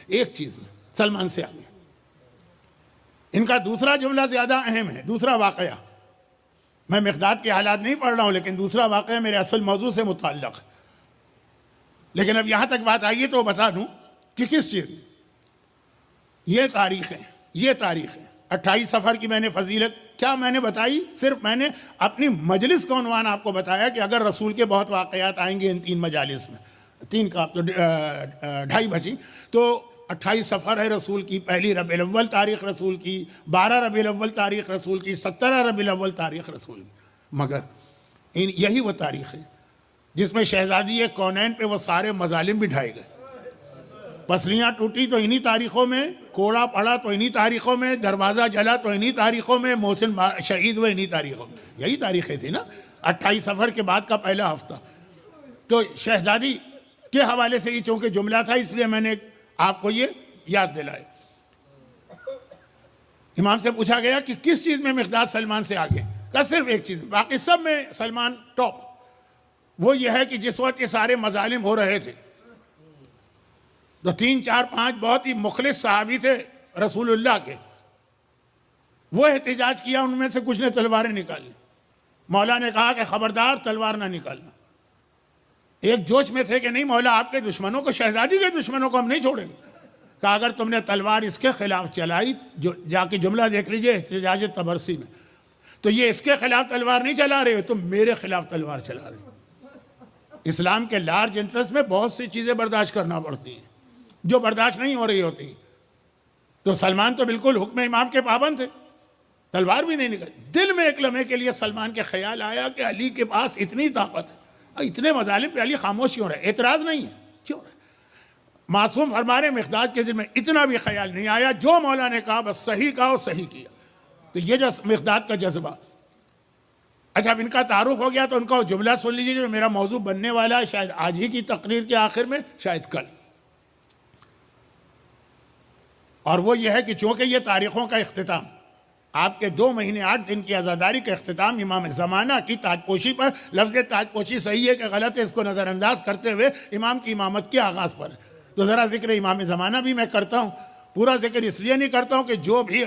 ایک چیز میں سلمان سے آگے۔ ان کا دوسرا جملہ زیادہ اہم ہے، دوسرا واقعہ، میں مقداد کے حالات نہیں پڑھ رہا ہوں لیکن دوسرا واقعہ میرے اصل موضوع سے متعلق ہے، لیکن اب یہاں تک بات آئی ہے تو بتا دوں کہ کس چیز میں یہ تاریخ ہے 28 سفر کی میں نے فضیلت کیا میں نے بتائی، صرف میں نے اپنی مجلس کا عنوان آپ کو بتایا کہ اگر رسول کے بہت واقعات آئیں گے ان 3 مجالس میں، 3 کا تو 2.5 بچی، تو 28 سفر ہے رسول کی، پہلی ربیع الاول تاریخ رسول کی، 12 ربیع الاول تاریخ رسول کی، 17 ربیع الاول تاریخ رسول کی، مگر یہی وہ تاریخ ہے جس میں شہزادی کونین پہ وہ سارے مظالم بھی ڈھائے گئے، پسلیاں ٹوٹی تو انہی تاریخوں میں، کوڑا پڑا تو انہی تاریخوں میں، دروازہ جلا تو انہی تاریخوں میں، محسن شہید ہوئے انہی تاریخوں میں، یہی تاریخیں تھی نا 28 سفر کے بعد کا پہلا ہفتہ۔ تو شہزادی کے حوالے سے یہ چونکہ جملہ تھا اس لیے میں نے آپ کو یہ یاد دلائے۔ امام سے پوچھا گیا کہ کس چیز میں مقداد سلمان سے آگے، کہا صرف ایک چیز، باقی سب میں سلمان ٹاپ، وہ یہ ہے کہ جس وقت یہ سارے مظالم ہو رہے تھے تو 3 4 5 بہت ہی مخلص صحابی تھے رسول اللہ کے، وہ احتجاج کیا، ان میں سے کچھ نے تلواریں نکالی، مولا نے کہا کہ خبردار تلوار نہ نکالنا، ایک جوش میں تھے کہ نہیں مولا آپ کے دشمنوں کو، شہزادی کے دشمنوں کو ہم نہیں چھوڑیں گے، کہا اگر تم نے تلوار اس کے خلاف چلائی، جا کے جملہ دیکھ لیجئے احتجاج تبرسی میں، تو یہ اس کے خلاف تلوار نہیں چلا رہے ہو، تم میرے خلاف تلوار چلا رہے ہو۔ اسلام کے لارج انٹرسٹ میں بہت سی چیزیں برداشت کرنا پڑتی ہیں جو برداشت نہیں ہو رہی ہوتی، تو سلمان تو بالکل حکم امام کے پابند تھے، تلوار بھی نہیں نکالی۔ دل میں ایک لمحے کے لیے سلمان کے خیال آیا کہ علی کے پاس اتنی طاقت ہے، اتنے مظالم پہ علی خاموش کیوں رہے، اعتراض نہیں ہے کیوں رہے؟ معصوم فرما رہے مقداد کے دل میں اتنا بھی خیال نہیں آیا، جو مولا نے کہا بس صحیح کہا اور صحیح کیا، تو یہ جو مقداد کا جذبہ۔ اچھا اب ان کا تعارف ہو گیا تو ان کا جملہ سن لیجیے جو میرا موضوع بننے والا ہے، شاید آج ہی کی تقریر کے آخر میں، شاید کل، اور وہ یہ ہے کہ چونکہ یہ تاریخوں کا اختتام، آپ کے 2 مہینے 8 دن کی عزاداری کا اختتام امام زمانہ کی تاج پوشی پر، لفظ تاج پوشی صحیح ہے کہ غلط ہے اس کو نظر انداز کرتے ہوئے امام کی امامت کے آغاز پر ہے، تو ذرا ذکر امام زمانہ بھی میں کرتا ہوں، پورا ذکر اس لیے نہیں کرتا ہوں کہ جو بھی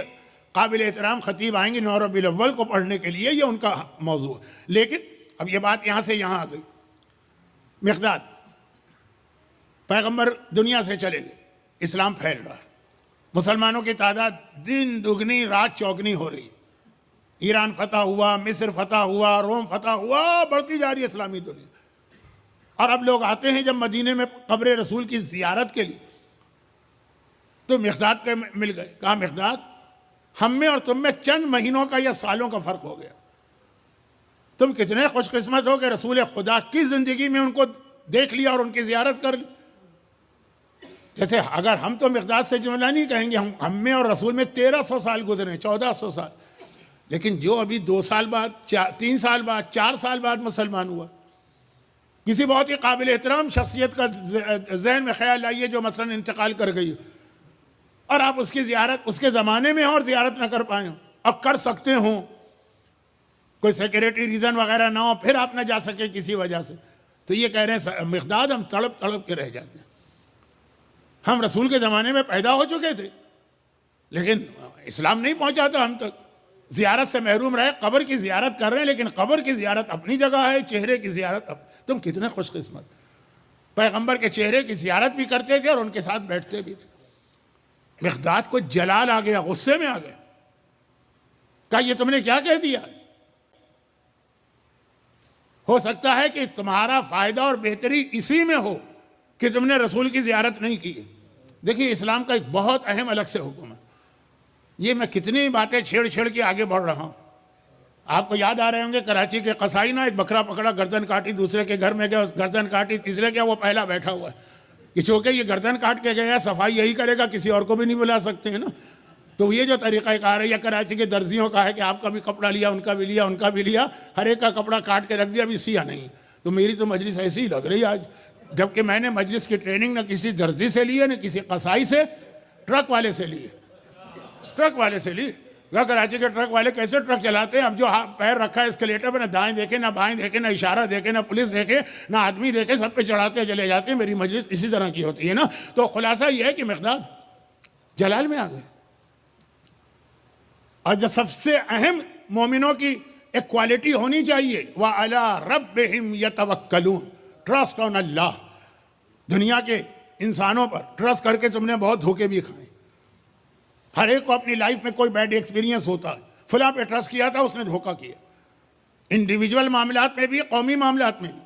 قابل احترام خطیب آئیں گے 9 ربیع الاول کو پڑھنے کے لیے، یہ ان کا موضوع ہے، لیکن اب یہ بات یہاں سے یہاں آ گئی۔ مقداد پیغمبر دنیا سے چلے گئے، اسلام پھیل رہا ہے، مسلمانوں کی تعداد دن دگنی رات چوگنی ہو رہی، ایران فتح ہوا، مصر فتح ہوا، روم فتح ہوا، بڑھتی جا رہی ہے اسلامی دنیا۔ اور اب لوگ آتے ہیں جب مدینے میں قبر رسول کی زیارت کے لیے تو مقداد کے مل گئے. کہا مقداد ہم میں اور تم میں چند مہینوں کا یا سالوں کا فرق ہو گیا. تم کتنے خوش قسمت ہو کہ رسول خدا کی زندگی میں ان کو دیکھ لیا اور ان کی زیارت کر لی. جیسے اگر ہم تو مقداد سے جملہ نہیں کہیں گے, ہم میں اور رسول میں 1300 سال گزرے, 1400 سال, لیکن جو ابھی 2 سال بعد 3 سال بعد 4 سال بعد مسلمان ہوا, کسی بہت ہی قابل احترام شخصیت کا ذہن میں خیال لائیے جو مثلا انتقال کر گئی اور آپ اس کی زیارت اس کے زمانے میں ہوں اور زیارت نہ کر پائیں, اب کر سکتے ہوں, کوئی سیکیورٹی ریزن وغیرہ نہ ہو, پھر آپ نہ جا سکے کسی وجہ سے, تو یہ کہہ رہے ہیں مقداد ہم تڑپ تڑپ کے رہ جاتے ہیں. ہم رسول کے زمانے میں پیدا ہو چکے تھے لیکن اسلام نہیں پہنچا تھا ہم تک, زیارت سے محروم رہے, قبر کی زیارت کر رہے ہیں لیکن قبر کی زیارت اپنی جگہ ہے, چہرے کی زیارت تم کتنے خوش قسمت. پیغمبر کے چہرے کی زیارت بھی کرتے تھے اور ان کے ساتھ بیٹھتے بھی تھے. مقداد کو جلال آ گیا, غصے میں آ گیا, کہا یہ تم نے کیا کہہ دیا؟ ہو سکتا ہے کہ تمہارا فائدہ اور بہتری اسی میں ہو کہ تم نے رسول کی زیارت نہیں کی. دیکھیے اسلام کا ایک بہت اہم الگ سے حکم ہے. یہ میں کتنی باتیں چھیڑ چھیڑ کے آگے بڑھ رہا ہوں. آپ کو یاد آ رہے ہوں گے کراچی کے قصائی نے ایک بکرا پکڑا, گردن کاٹی, دوسرے کے گھر میں گیا, گردن کاٹی, تیسرے کیا وہ پہلا بیٹھا ہوا ہے کہ چونکہ یہ گردن کاٹ کے گیا, صفائی یہی کرے گا, کسی اور کو بھی نہیں بلا سکتے ہیں نا. تو یہ جو طریقہ کار ہے یہ کراچی کے درزیوں کا ہے کہ آپ کا بھی کپڑا لیا, ان کا بھی لیا, ان کا بھی لیا, ہر ایک کا کپڑا کاٹ کے رکھ دیا, ابھی سیا نہیں. تو میری تو مجلس ایسی ہی لگ رہی آج, جبکہ میں نے مجلس کی ٹریننگ نہ کسی درزی سے لی ہے, نہ کسی قصائی سے, ٹرک والے سے لی. ٹرک والے سے لی. کراچی کے ٹرک والے کیسے ٹرک چلاتے ہیں؟ اب جو پیر رکھا ہے اسکلیٹر پہ, نہ دائیں دیکھے نہ بائیں دیکھے, نہ اشارہ دیکھے, نہ پولیس دیکھے, نہ آدمی دیکھے, سب پہ چڑھاتے چلے جاتے ہیں. میری مجلس اسی طرح کی ہوتی ہے نا. تو خلاصہ یہ ہے کہ مقداد جلال میں آ گئے. اور جو سب سے اہم مومنوں کی ایک کوالٹی ہونی چاہیے, وَعَلَىٰ رَبِّهِمْ يَتَوَكَّلُونَ, ٹرسٹ آن اللہ. دنیا کے انسانوں پر ٹرسٹ کر کے تم نے بہت دھوکے بھی کھائے. ہر ایک کو اپنی لائف میں کوئی بیڈ ایکسپیرینس ہوتا ہے, فلاں پہ ٹرسٹ کیا تھا اس نے دھوکہ کیا, انڈیویجول معاملات میں بھی, قومی معاملات میں بھی.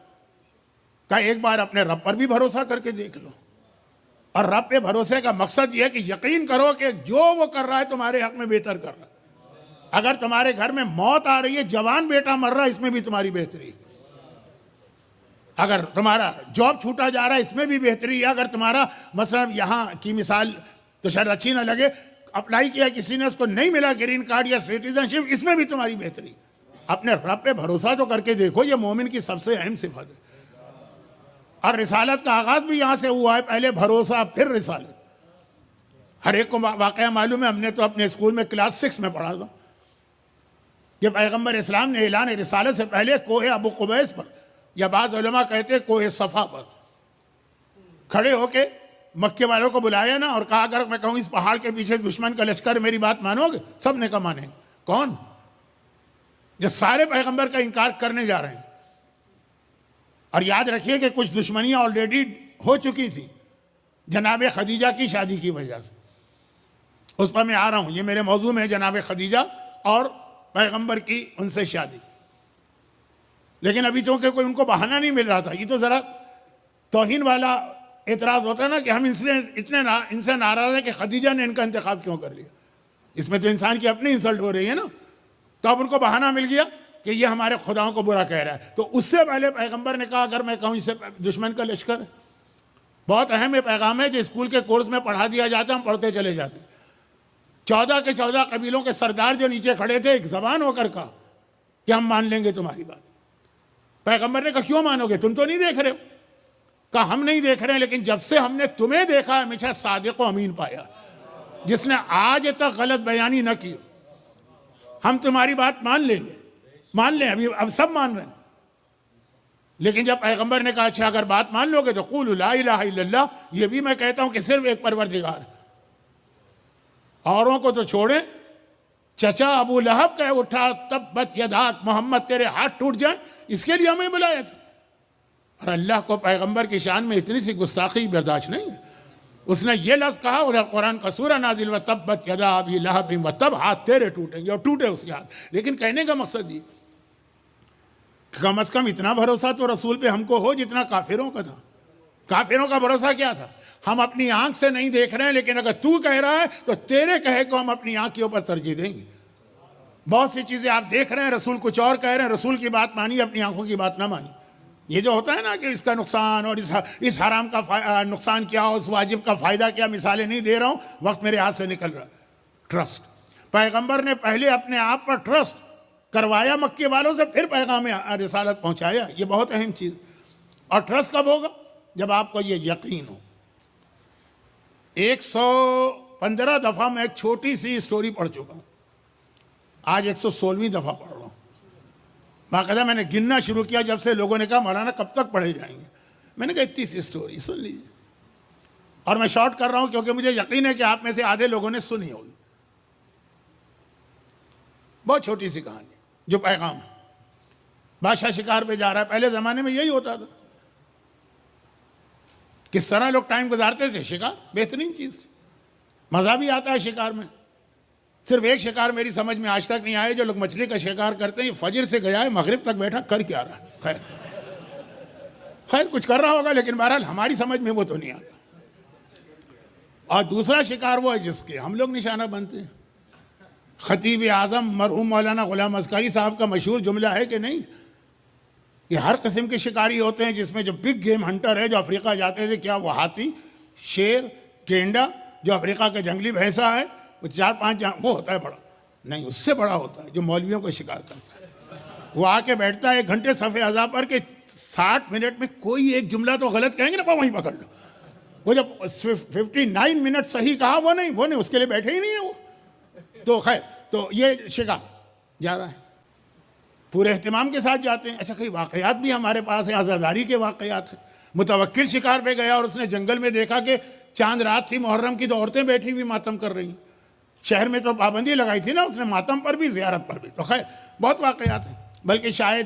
کہا ایک بار اپنے رب پر بھی بھروسہ کر کے دیکھ لو. اور رب پہ بھروسے کا مقصد یہ ہے کہ یقین کرو کہ جو وہ کر رہا ہے تمہارے حق میں بہتر کر رہا ہے. اگر تمہارے گھر میں موت آ رہی ہے, جوان بیٹا مر رہا ہے, اس میں بھی تمہاری بہتری ہے. اگر تمہارا جاب چھوٹا جا رہا ہے, اس میں بھی بہتری ہے. اگر تمہارا مثلا یہاں کی مثال تو شاید اچھی نہ لگے, اپلائی کیا کسی نے, اس کو نہیں ملا گرین کارڈ یا سٹیزن شپ, اس میں بھی تمہاری بہتری. اپنے رب پہ بھروسہ تو کر کے دیکھو, یہ مومن کی سب سے اہم صفت ہے. اور رسالت کا آغاز بھی یہاں سے ہوا ہے, پہلے بھروسہ پھر رسالت. ہر ایک کو واقعہ معلوم ہے, ہم نے تو اپنے اسکول میں کلاس 6 میں پڑھا تھا کہ پیغمبر اسلام نے اعلان رسالت سے پہلے کوہ ابو قبیس پر, یا بعض علماء کہتے کوہ صفا پر کھڑے ہو کے مکے والوں کو بلایا نا, اور کہا اگر میں کہوں اس پہاڑ کے پیچھے دشمن کا لشکر, میری بات مانو گے؟ سب نے کہا مانیں گے. کون؟ جو سارے پیغمبر کا انکار کرنے جا رہے ہیں. اور یاد رکھیے کہ کچھ دشمنیاں آلریڈی ہو چکی تھی جناب خدیجہ کی شادی کی وجہ سے. اس پر میں آ رہا ہوں, یہ میرے موضوع میں ہے, جناب خدیجہ اور پیغمبر کی ان سے شادی. لیکن ابھی چونکہ کوئی ان کو بہانہ نہیں مل رہا تھا, یہ تو ذرا توہین والا اعتراض ہوتا ہے نا کہ ہم ان سے ناراض ہیں کہ خدیجہ نے ان کا انتخاب کیوں کر لیا. اس میں تو انسان کی اپنی انسلٹ ہو رہی ہے نا. تو اب ان کو بہانہ مل گیا کہ یہ ہمارے خداؤں کو برا کہہ رہا ہے. تو اس سے پہلے پیغمبر نے کہا اگر میں کہوں اس سے دشمن کا لشکر ہے. بہت اہم یہ پیغام ہے جو اسکول کے کورس میں پڑھا دیا جاتا ہے, ہم پڑھتے چلے جاتے ہیں. 14 کے 14 قبیلوں کے سردار جو نیچے کھڑے تھے, ایک زبان ہو کر کہا کہ ہم مان لیں گے تمہاری بات. پیغمبر نے کہا کیوں مانو گے, تم تو نہیں دیکھ رہے ہو. کہا ہم نہیں دیکھ رہے ہیں, لیکن جب سے ہم نے تمہیں دیکھا ہمیشہ صادق و امین پایا, جس نے آج تک غلط بیانی نہ کی. ہم تمہاری بات مان لیں گے, مان لیں, اب سب مان رہے ہیں. لیکن جب پیغمبر نے کہا اچھا اگر بات مان لو گے تو قولوا لا الہ الا اللہ, یہ بھی میں کہتا ہوں کہ صرف ایک پروردگار ہے, اوروں کو تو چھوڑیں. چچا ابو لہب کہہ اٹھا تبت یداک, محمد تیرے ہاتھ ٹوٹ جائیں, اس کے لیے ہمیں بلایا تھا. اور اللہ کو پیغمبر کی شان میں اتنی سی گستاخی برداشت نہیں ہے. اس نے یہ لفظ کہا, اور قرآن کا سورہ نازل و تبت یدا ابی لہب و تب, ہاتھ تیرے ٹوٹیں گے, اور ٹوٹے اس کے ہاتھ. لیکن کہنے کا مقصد یہ کم از کم اتنا بھروسہ تو رسول پہ ہم کو ہو جتنا کافروں کا تھا. کافروں کا بھروسہ کیا تھا؟ ہم اپنی آنکھ سے نہیں دیکھ رہے ہیں، لیکن اگر تو کہہ رہا ہے تو تیرے کہے کو ہم اپنی آنکھ کے اوپر ترجیح دیں گے. بہت سی چیزیں آپ دیکھ رہے ہیں، رسول کچھ اور کہہ رہے ہیں، رسول کی بات مانی، اپنی آنکھوں کی بات نہ مانی. یہ جو ہوتا ہے نا کہ اس کا نقصان اور اس حرام کا نقصان کیا، اس واجب کا فائدہ کیا، مثالیں نہیں دے رہا ہوں، وقت میرے ہاتھ سے نکل رہا. ٹرسٹ، پیغمبر نے پہلے اپنے آپ پر ٹرسٹ کروایا مکے والوں سے، پھر پیغام رسالت پہنچایا. یہ بہت اہم چیز. اور ٹرسٹ کب ہوگا؟ جب آپ کو یہ یقین ہو. 115 دفعہ میں ایک چھوٹی سی سٹوری پڑھ چکا ہوں، آج 116ویں دفعہ پڑھ رہا ہوں. باقاعدہ میں نے گننا شروع کیا جب سے لوگوں نے کہا مولانا کب تک پڑھے جائیں گے. میں نے کہا اتنی سی سٹوری سن لیجیے. اور میں شارٹ کر رہا ہوں کیونکہ مجھے یقین ہے کہ آپ میں سے آدھے لوگوں نے سنی ہوگی. بہت چھوٹی سی کہانی جو پیغام ہے. بادشاہ شکار پہ جا رہا ہے. پہلے زمانے میں یہی ہوتا تھا. کس طرح لوگ ٹائم گزارتے تھے؟ شکار بہترین چیز تھی. مزہ بھی آتا ہے شکار میں. صرف ایک شکار میری سمجھ میں آج تک نہیں آئے، جو لوگ مچھلی کا شکار کرتے ہیں. یہ فجر سے گیا ہے، مغرب تک بیٹھا کر کیا رہا ہے؟ خیر کچھ کر رہا ہوگا، لیکن بہرحال ہماری سمجھ میں وہ تو نہیں آتا. اور دوسرا شکار وہ ہے جس کے ہم لوگ نشانہ بنتے ہیں. خطیب اعظم مرحوم مولانا غلام ازکری صاحب کا مشہور جملہ ہے کہ نہیں، یہ ہر قسم کے شکاری ہوتے ہیں، جس میں جو بگ گیم ہنٹر ہے جو افریقہ جاتے تھے، کیا وہ ہاتھی، شیر، گینڈا، جو افریقہ کا جنگلی بھینسا ہے، وہ 4-5 وہ ہوتا ہے بڑا. نہیں، اس سے بڑا ہوتا ہے جو مولویوں کو شکار کرتا ہے. وہ آ کے بیٹھتا ہے 1 گھنٹے صفحے اعضاء پر کہ 60 منٹ میں کوئی ایک جملہ تو غلط کہیں گے نا، وہیں پکڑ لو. وہ جب 59 منٹ صحیح کہا، وہ نہیں اس کے لیے بیٹھے ہی نہیں ہے وہ. تو خیر، تو یہ شکار جا رہا ہے، پورے اہتمام کے ساتھ جاتے ہیں. اچھا، کئی واقعات بھی ہمارے پاس ہیں، عزاداری کے واقعات ہیں. متوکل شکار پہ گیا اور اس نے جنگل میں دیکھا کہ چاند رات تھی محرم کی، تو عورتیں بیٹھی ہوئی ماتم کر رہی. شہر میں تو پابندی لگائی تھی نا اس نے، ماتم پر بھی زیارت پر بھی. تو خیر بہت واقعات ہیں. بلکہ شاید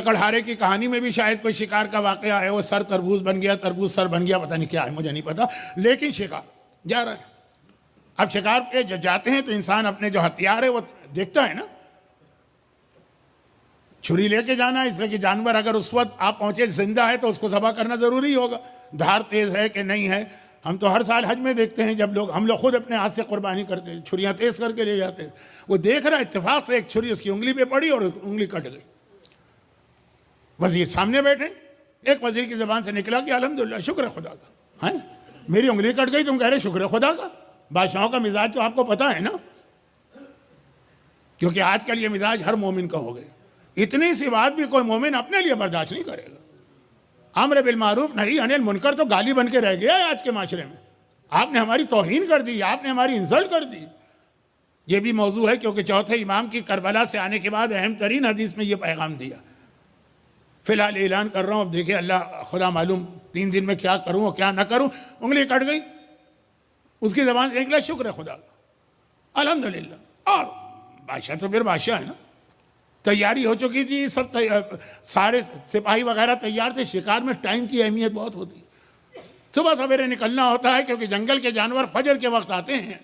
کڑھارے کی کہانی میں بھی شاید کوئی شکار کا واقعہ ہے. وہ سر تربوز بن گیا، تربوز سر بن گیا، پتہ نہیں کیا ہے، مجھے نہیں پتا. لیکن شکار جا رہا ہے. اب شکار پہ جب جاتے ہیں تو انسان اپنے جو ہتھیار ہے وہ دیکھتا ہے نا. چھری لے کے جانا ہے، اس لیے کہ جانور اگر اس وقت آپ پہنچے زندہ ہے تو اس کو ذبح کرنا ضروری ہوگا. دھار تیز ہے کہ نہیں ہے. ہم تو ہر سال حج میں دیکھتے ہیں جب ہم لوگ خود اپنے ہاتھ سے قربانی کرتے ہیں، چھریاں تیز کر کے لے جاتے ہیں. وہ دیکھ رہا ہے، اتفاق سے ایک چھری اس کی انگلی پہ پڑی اور انگلی کٹ گئی. وزیر سامنے بیٹھے، ایک وزیر کی زبان سے نکلا کہ الحمدللہ، شکر خدا کا. ہیں، میری انگلی کٹ گئی، تم کہہ رہے شکر خدا کا؟ بادشاہوں کا مزاج تو آپ کو پتا ہے نا، کیونکہ آج کل یہ مزاج ہر مومن کا ہو گیا. اتنی سی بات بھی کوئی مومن اپنے لیے برداشت نہیں کرے گا. امر بالمعروف نہی عن المنکر تو گالی بن کے رہ گیا ہے آج کے معاشرے میں. آپ نے ہماری توہین کر دی، آپ نے ہماری انسلٹ کر دی. یہ بھی موضوع ہے کیونکہ چوتھے امام کی کربلا سے آنے کے بعد اہم ترین حدیث میں یہ پیغام دیا. فی الحال اعلان کر رہا ہوں، اب دیکھیں اللہ خدا معلوم 3 دن میں کیا کروں اور کیا نہ کروں. انگلی کٹ گئی، اس کی زبان سے نکلا شکر ہے خدا کا، الحمدللہ. اور بادشاہ تو پھر بادشاہ ہے نا. تیاری ہو چکی تھی، سب سارے سپاہی وغیرہ تیار تھے. شکار میں ٹائم کی اہمیت بہت ہوتی ہے. صبح سویرے نکلنا ہوتا ہے کیونکہ جنگل کے جانور فجر کے وقت آتے ہیں.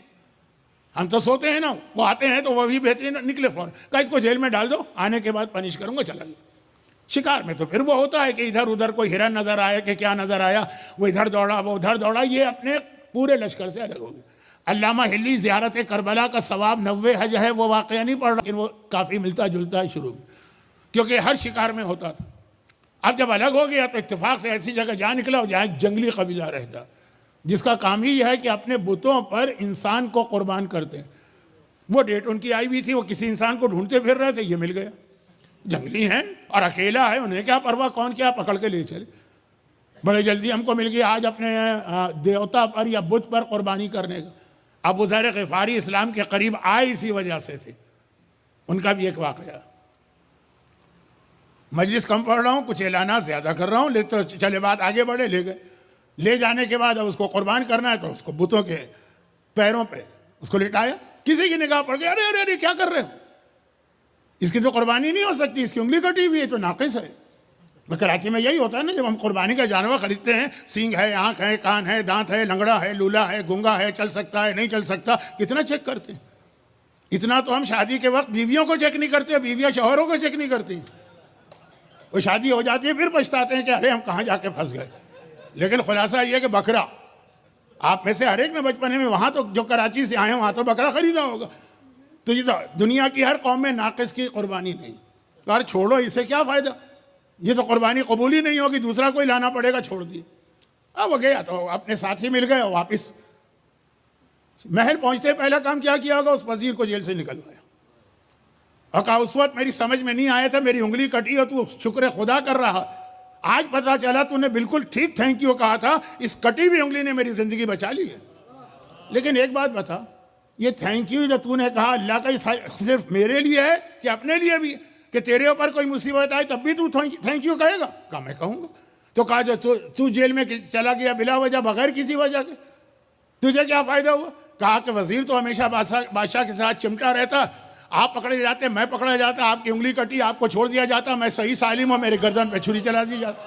ہم تو سوتے ہیں نا، وہ آتے ہیں تو وہ بھی بہترین نکلے فوراً. کہا اس کو جیل میں ڈال دو، آنے کے بعد پنش کروں گا، چلا گیا. شکار میں تو پھر وہ ہوتا ہے کہ ادھر ادھر کوئی ہرن نظر آیا کہ کیا نظر آیا، وہ ادھر دوڑا وہ ادھر دوڑا. یہ اپنے پورے لشکر سے الگ ہو گیا. علامہ ہلی زیارت کربلا کا ثواب 90 حج ہے، وہ واقعہ نہیں پڑھ رہا، لیکن وہ کافی ملتا جلتا ہے شروع میں، کیونکہ ہر شکار میں ہوتا تھا. اب جب الگ ہو گیا تو اتفاق سے ایسی جگہ جا نکلا جہاں جنگلی قبیلہ رہتا، جس کا کام ہی یہ ہے کہ اپنے بتوں پر انسان کو قربان کرتے ہیں. وہ ڈیٹ ان کی آئی ہوئی تھی، وہ کسی انسان کو ڈھونڈتے پھر رہے تھے، یہ مل گیا. جنگلی ہیں اور اکیلا ہے، انہیں کیا پرواہ، کون کیا پکڑ کے لے چلے. بڑے جلدی ہم کو مل گیا آج اپنے دیوتا پر یا بت پر قربانی کرنے کا. ابو ذر غفاری اسلام کے قریب آئے اسی وجہ سے تھے. ان کا بھی ایک واقعہ. مجلس کم پڑھ رہا ہوں، کچھ اعلانات زیادہ کر رہا ہوں، تو چلے بات آگے بڑھے. لے گئے، لے جانے کے بعد اب اس کو قربان کرنا ہے تو اس کو بتوں کے پیروں پہ اس کو لٹایا. کسی کی نگاہ پڑ گئی، ارے ارے ارے کیا کر رہے ہو، اس کی تو قربانی نہیں ہو سکتی، اس کی انگلی کٹی ہوئی ہے، تو ناقص ہے. کراچی میں یہی ہوتا ہے نا، جب ہم قربانی کا جانور خریدتے ہیں، سینگ ہے، آنکھ ہے، کان ہے، دانت ہے، لنگڑا ہے، لولا ہے، گنگا ہے، چل سکتا ہے نہیں چل سکتا، کتنا چیک کرتے ہیں. اتنا تو ہم شادی کے وقت بیویوں کو چیک نہیں کرتے، بیویاں شوہروں کو چیک نہیں کرتی. وہ شادی ہو جاتی ہے پھر پچھتاتے ہیں کہ ارے ہم کہاں جا کے پھنس گئے. لیکن خلاصہ یہ کہ بکرا آپ میں سے ہر ایک نے بچپنے میں وہاں تو جو کراچی سے آئے ہیں وہاں تو بکرا خریدا ہوگا. تو یہ تو دنیا کی ہر قوم میں ناقص کی قربانی نہیں. یار چھوڑو اسے کیا فائدہ, یہ تو قربانی قبول ہی نہیں ہوگی, دوسرا کوئی لانا پڑے گا, چھوڑ دیے. اب وہ گیا تو اپنے ساتھی مل گئے, واپس محل پہنچتے پہلا کام کیا کیا ہوگا, اس وزیر کو جیل سے نکلوایا اور کہا اس وقت میری سمجھ میں نہیں آیا تھا, میری انگلی کٹی اور تو شکر خدا کر رہا, آج پتہ چلا تو نے بالکل ٹھیک تھینک یو کہا تھا, اس کٹی ہوئی انگلی نے میری زندگی بچا لی ہے. لیکن ایک بات بتا, یہ تھینک یو جو تو نے کہا اللہ کا صرف میرے لیے ہے کہ اپنے لیے بھی, کہ تیرے اوپر کوئی مصیبت آئے تب بھی تو تھینک یو کہے گا؟ کہا میں کہوں گا. تو کہا جو تو جیل میں چلا گیا بلا وجہ بغیر کسی وجہ کے, تجھے کیا فائدہ ہوا؟ کہا کہ وزیر تو ہمیشہ بادشاہ کے ساتھ چمٹا رہتا, آپ پکڑے جاتے میں پکڑا جاتا, آپ کی انگلی کٹی آپ کو چھوڑ دیا جاتا, میں صحیح سالم ہوں میرے گردن پہ چھری چلا دی جاتا.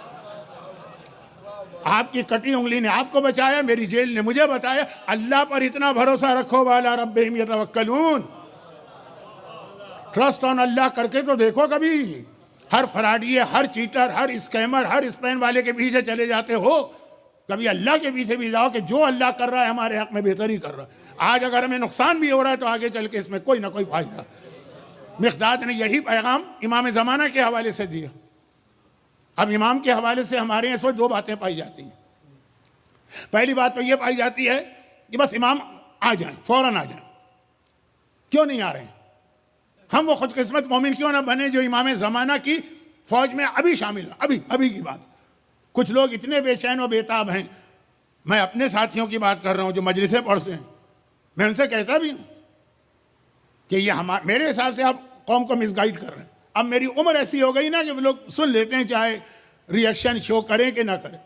آپ کی کٹی انگلی نے آپ کو بچایا, میری جیل نے مجھے بتایا. اللہ پر اتنا بھروسہ رکھو, وَعَلَىٰ رَبِّهِمْ يَتَوَكَّلُونَ, ٹرسٹ آن اللہ کر کے تو دیکھو کبھی. ہر فراڈی, ہر چیٹر, ہر اسکیمر, ہر اسپین والے کے پیچھے چلے جاتے ہو, کبھی اللہ کے پیچھے بھی جاؤ کہ جو اللہ کر رہا ہے ہمارے حق میں بہتر ہی کر رہا ہے. آج اگر ہمیں نقصان بھی ہو رہا ہے تو آگے چل کے اس میں کوئی نہ کوئی فائدہ. مقداد نے یہی پیغام امام زمانہ کے حوالے سے دیا. اب امام کے حوالے سے ہمارے یہاں اس وقت دو باتیں پائی جاتی ہیں. پہلی بات تو یہ پائی جاتی ہے کہ بس امام آ جائیں, فوراً آ جائیں. کیوں نہیں آ رہے ہیں؟ ہم وہ خود قسمت مومن کیوں نہ بنے جو امام زمانہ کی فوج میں ابھی شامل ہوں. ابھی کی بات. کچھ لوگ اتنے بے چین و بیتاب ہیں, میں اپنے ساتھیوں کی بات کر رہا ہوں جو مجلسیں پڑھتے ہیں, میں ان سے کہتا بھی ہوں کہ یہ میرے حساب سے آپ قوم کو مس گائیڈ کر رہے ہیں. اب میری عمر ایسی ہو گئی نا کہ لوگ سن لیتے ہیں چاہے ریئیکشن شو کریں کہ نہ کریں,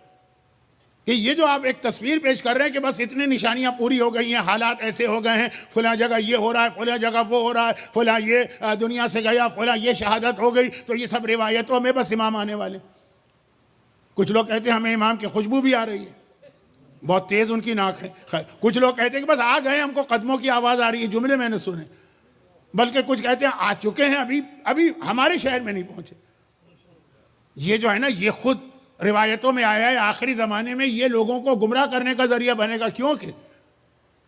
کہ یہ جو آپ ایک تصویر پیش کر رہے ہیں کہ بس اتنی نشانیاں پوری ہو گئی ہیں, حالات ایسے ہو گئے ہیں, فلاں جگہ یہ ہو رہا ہے, فلاں جگہ وہ ہو رہا ہے, فلاں یہ دنیا سے گیا, فلاں یہ شہادت ہو گئی, تو یہ سب روایتوں میں بس امام آنے والے. کچھ لوگ کہتے ہیں ہمیں امام کی خوشبو بھی آ رہی ہے, بہت تیز ان کی ناک ہے. کچھ لوگ کہتے ہیں کہ بس آ گئے, ہم کو قدموں کی آواز آ رہی ہے, جملے میں نے سنے. بلکہ کچھ کہتے ہیں آ چکے ہیں, ابھی ہمارے شہر میں نہیں پہنچے. یہ جو ہے نا, یہ خود روایتوں میں آیا ہے. آخری زمانے میں یہ لوگوں کو گمراہ کرنے کا ذریعہ بنے گا, کیونکہ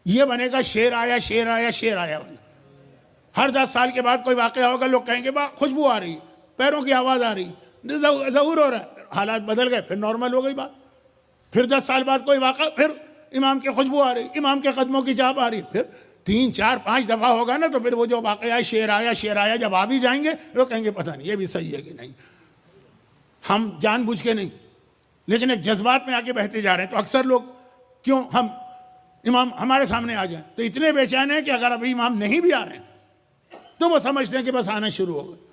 یہ بنے گا شیر آیا والا. ہر 10 سال کے بعد کوئی واقعہ ہوگا, لوگ کہیں گے خوشبو آ رہی, پیروں کی آواز آ رہی, ظہور ہو رہا ہے. حالات بدل گئے, پھر نارمل ہو گئی بات. پھر 10 سال بعد کوئی واقعہ, پھر امام کی خوشبو آ رہی, امام کے قدموں کی چاپ آ رہی. پھر 3 4 5 دفعہ ہوگا نا, تو پھر وہ جو واقعہ شیر آیا جب آ بھی جائیں گے, لوگ کہیں گے پتہ نہیں یہ بھی صحیح ہے کہ نہیں. ہم جان بوجھ کے نہیں, لیکن ایک جذبات میں آگے بہتے جا رہے ہیں. تو اکثر لوگ کیوں ہم امام ہمارے سامنے آ جائیں تو اتنے بے چین ہیں کہ اگر ابھی امام نہیں بھی آ رہے ہیں تو وہ سمجھتے ہیں کہ بس آنا شروع ہو گئے.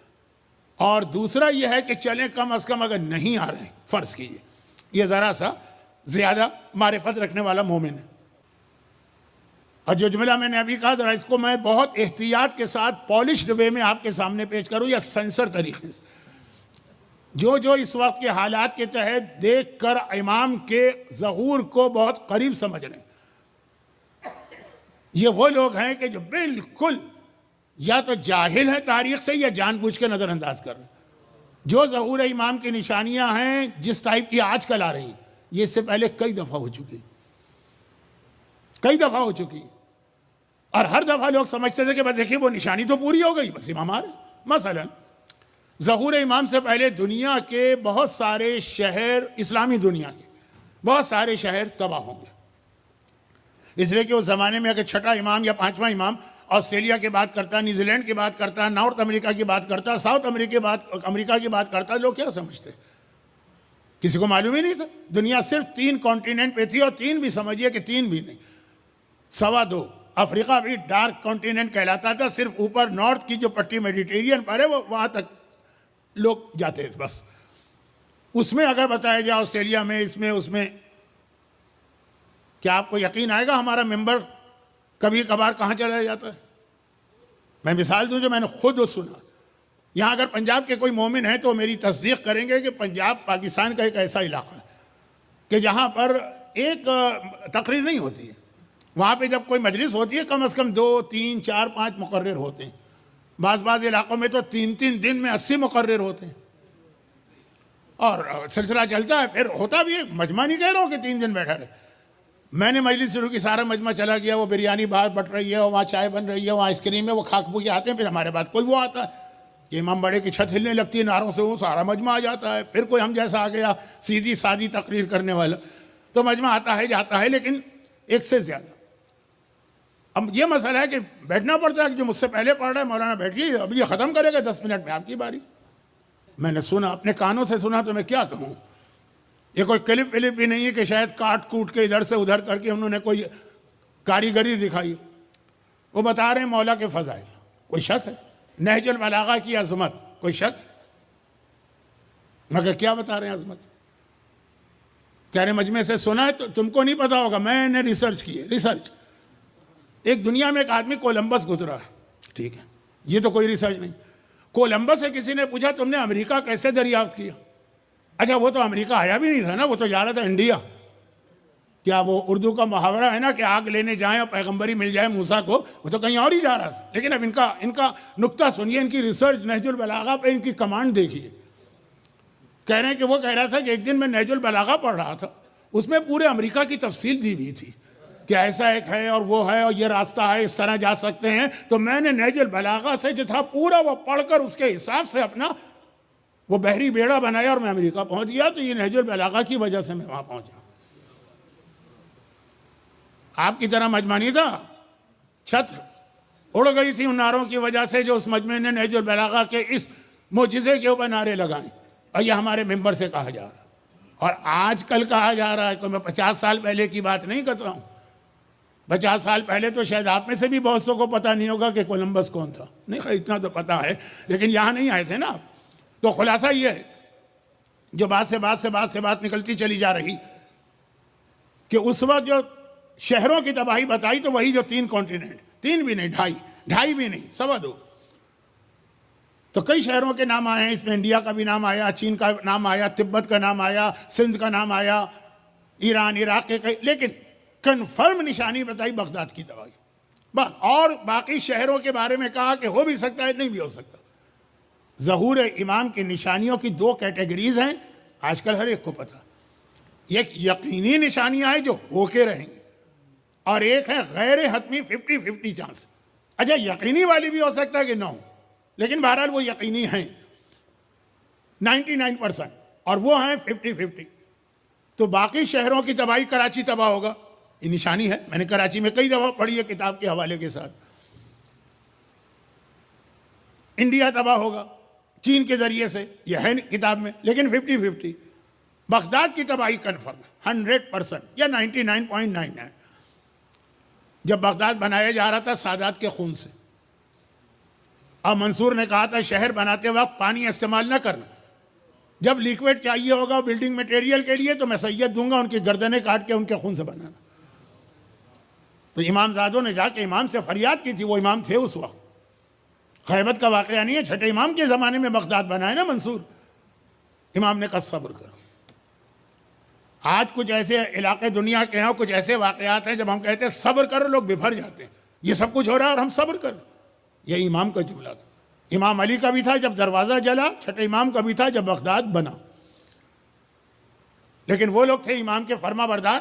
اور دوسرا یہ ہے کہ چلیں کم از کم اگر نہیں آ رہے ہیں, فرض کیجئے یہ ذرا سا زیادہ معرفت رکھنے والا مومن ہے. اور جو جملہ میں نے ابھی کہا, ذرا اس کو میں بہت احتیاط کے ساتھ پالشڈ وے میں آپ کے سامنے پیش کروں, یا سینسر طریقے سے. جو اس وقت کے حالات کے تحت دیکھ کر امام کے ظہور کو بہت قریب سمجھ رہے ہیں, یہ وہ لوگ ہیں کہ جو بالکل یا تو جاہل ہیں تاریخ سے, یا جان بوجھ کے نظر انداز کر رہے ہیں. جو ظہور امام کی نشانیاں ہیں جس ٹائپ کی آج کل آ رہی ہیں, یہ اس سے پہلے کئی دفعہ ہو چکی. اور ہر دفعہ لوگ سمجھتے تھے کہ بس دیکھیں وہ نشانی تو پوری ہو گئی, بس امام آ رہے. مثلا ظہور امام سے پہلے دنیا کے بہت سارے شہر, اسلامی دنیا کے بہت سارے شہر تباہ ہوں گے, اس لیے کہ اس زمانے میں اگر 6واں امام یا 5واں امام آسٹریلیا کی بات کرتا, نیوزی لینڈ کی بات کرتا, نارتھ امریکہ کی بات کرتا, ساؤتھ امریکہ کی بات کرتا, لوگ کیا سمجھتے؟ کسی کو معلوم ہی نہیں تھا. دنیا صرف 3 کانٹیننٹ پہ تھی, اور 3 بھی سمجھیے کہ 3 بھی نہیں, 2.25. افریقہ بھی ڈارک کانٹیننٹ کہلاتا تھا, صرف اوپر نارتھ کی جو پٹی میڈیٹیرین پر ہے وہ وہاں تک لوگ جاتے تھے بس. اس میں اگر بتایا جائے آسٹریلیا میں, اس میں کیا آپ کو یقین آئے گا ہمارا ممبر کبھی کبھار کہاں چلا جاتا ہے؟ میں مثال دوں جو میں نے خود سنا. یہاں اگر پنجاب کے کوئی مومن ہے تو میری تصدیق کریں گے کہ پنجاب پاکستان کا ایک ایسا علاقہ ہے کہ جہاں پر ایک تقریر نہیں ہوتی ہے. وہاں پہ جب کوئی مجلس ہوتی ہے کم از کم 2 3 4 5 مقرر ہوتے ہیں. بعض علاقوں میں تو 3 دن میں 80 مقرر ہوتے ہیں. اور سلسلہ چلتا ہے. پھر ہوتا بھی ہے, مجمع نہیں کہہ رہا ہوں کہ 3 دن بیٹھا رہے. میں نے مجلس شروع کی, سارا مجمع چلا گیا, وہ بریانی باہر بٹ رہی ہے, وہاں چائے بن رہی ہے, وہاں آئس کریم ہے, وہ کھا کے آتے ہیں. پھر ہمارے بعد کوئی وہ آتا ہے کہ امام بڑے کی چھت ہلنے لگتی ہے نعروں سے, وہ سارا مجمع آ جاتا ہے. پھر کوئی ہم جیسا آ گیا سیدھی سادی تقریر کرنے والا, تو مجمع آتا ہے جاتا ہے, لیکن ایک سے زیادہ. اب یہ مسئلہ ہے کہ بیٹھنا پڑتا ہے کہ جو مجھ سے پہلے پڑھ رہا ہے مولانا بیٹھیے, اب یہ ختم کرے گا 10 منٹ میں, آپ کی باری. میں نے سنا, اپنے کانوں سے سنا, تو میں کیا کہوں. یہ کوئی کلپ ولپ بھی نہیں ہے کہ شاید کاٹ کوٹ کے ادھر سے ادھر کر کے انہوں نے کوئی کاریگری دکھائی. وہ بتا رہے ہیں مولا کے فضائل, کوئی شک ہے. نہج البلاغہ کی عظمت, کوئی شک ہے. مگر کیا بتا رہے ہیں عظمت, کہہ رہے مجمع سے سنا ہے, تو تم کو نہیں پتا ہوگا, میں نے ریسرچ کی ہے. ریسرچ, ایک دنیا میں ایک آدمی کولمبس گزرا ہے, ٹھیک ہے, یہ تو کوئی ریسرچ نہیں. کولمبس سے کسی نے پوچھا تم نے امریکہ کیسے دریافت کیا؟ اچھا وہ تو امریکہ آیا بھی نہیں تھا نا, وہ تو جا رہا تھا انڈیا. کیا وہ اردو کا محاورہ ہے نا کہ آگ لینے جائیں اور پیغمبری مل جائے موسیٰ کو, وہ تو کہیں اور ہی جا رہا تھا. لیکن اب ان کا نکتہ سنیے, ان کی ریسرچ نہج البلاغہ پہ ان کی کمانڈ دیکھیے. کہہ رہے ہیں کہ وہ کہہ رہا تھا کہ ایک دن میں نہج البلاغہ پڑھ رہا تھا, اس میں پورے امریکہ کی تفصیل دی ہوئی تھی کہ ایسا ایک ہے اور وہ ہے اور یہ راستہ ہے, اس طرح جا سکتے ہیں. تو میں نے نہج البلاغہ سے جو تھا پورا وہ پڑھ کر اس کے حساب سے اپنا وہ بحری بیڑا بنایا اور میں امریکہ پہنچ گیا. تو یہ نہج البلاغہ کی وجہ سے میں وہاں پہنچا. آپ کی طرح مجمع نہیں تھا, چھت اڑ گئی تھی ان نعروں کی وجہ سے جو اس مجمع نے نہج البلاغہ کے اس معجزے کے اوپر نعرے لگائیں. اور یہ ہمارے ممبر سے کہا جا رہا ہے, اور آج کل کہا جا رہا ہے. کوئی میں 50 سال پہلے کی بات نہیں کرتا ہوں. 50 سال پہلے تو شاید آپ میں سے بھی بہت سو کو پتہ نہیں ہوگا کہ کولمبس کون تھا. نہیں خیر اتنا تو پتہ ہے, لیکن یہاں نہیں آئے تھے نا. تو خلاصہ یہ ہے, جو بات سے بات نکلتی چلی جا رہی, کہ اس وقت جو شہروں کی تباہی بتائی تو وہی جو 3 کانٹیننٹ, 3 بھی نہیں, 2.5 بھی نہیں, 2.25, تو کئی شہروں کے نام آئے ہیں اس میں. انڈیا کا بھی نام آیا, چین کا نام آیا, تبت کا نام آیا, سندھ کا نام آیا, ایران عراق کے کئی, لیکن کنفرم نشانی بتائی بغداد کی تباہی بس. اور باقی شہروں کے بارے میں کہا کہ ہو بھی سکتا ہے, نہیں بھی ہو سکتا. ظہور امام کی نشانیوں کی 2 کیٹیگریز ہیں, آج کل ہر ایک کو پتا. ایک یقینی نشانیاں ہیں جو ہو کے رہیں گی, اور ایک ہے غیر حتمی 50-50 چانس. اچھا یقینی والی بھی ہو سکتا ہے کہ نہ ہو, لیکن بہرحال وہ یقینی ہیں 99%, اور وہ ہیں 50-50. تو باقی شہروں کی تباہی, کراچی تباہ ہوگا, یہ نشانی ہے. میں نے کراچی میں کئی دفعہ پڑھی ہے کتاب کے حوالے کے ساتھ. انڈیا تباہ ہوگا چین کے ذریعے سے, یہ ہے کتاب میں, لیکن 50-50. بغداد کی تباہی کنفرم 100% یا 99.99. جب بغداد بنایا جا رہا تھا سادات کے خون سے, اور منصور نے کہا تھا شہر بناتے وقت پانی استعمال نہ کرنا, جب لیکویڈ چاہیے ہوگا بلڈنگ میٹیریل کے لیے تو میں سید دوں گا, ان کی گردنیں کاٹ کے ان کے خون سے بنانا. تو امام زادوں نے جا کے امام سے فریاد کی تھی, وہ امام تھے اس وقت, خیبت کا واقعہ نہیں ہے, چھٹے امام کے زمانے میں بغداد بنائے نا منصور. امام نے کہا صبر کرو. آج کچھ ایسے علاقے دنیا کے ہیں, کچھ ایسے واقعات ہیں جب ہم کہتے ہیں صبر کرو لوگ ببھر جاتے ہیں. یہ سب کچھ ہو رہا ہے اور ہم صبر کریں, یہ امام کا جملہ تھا. امام علی کا بھی تھا جب دروازہ جلا, چھٹے امام کا بھی تھا جب بغداد بنا. لیکن وہ لوگ تھے امام کے فرما بردار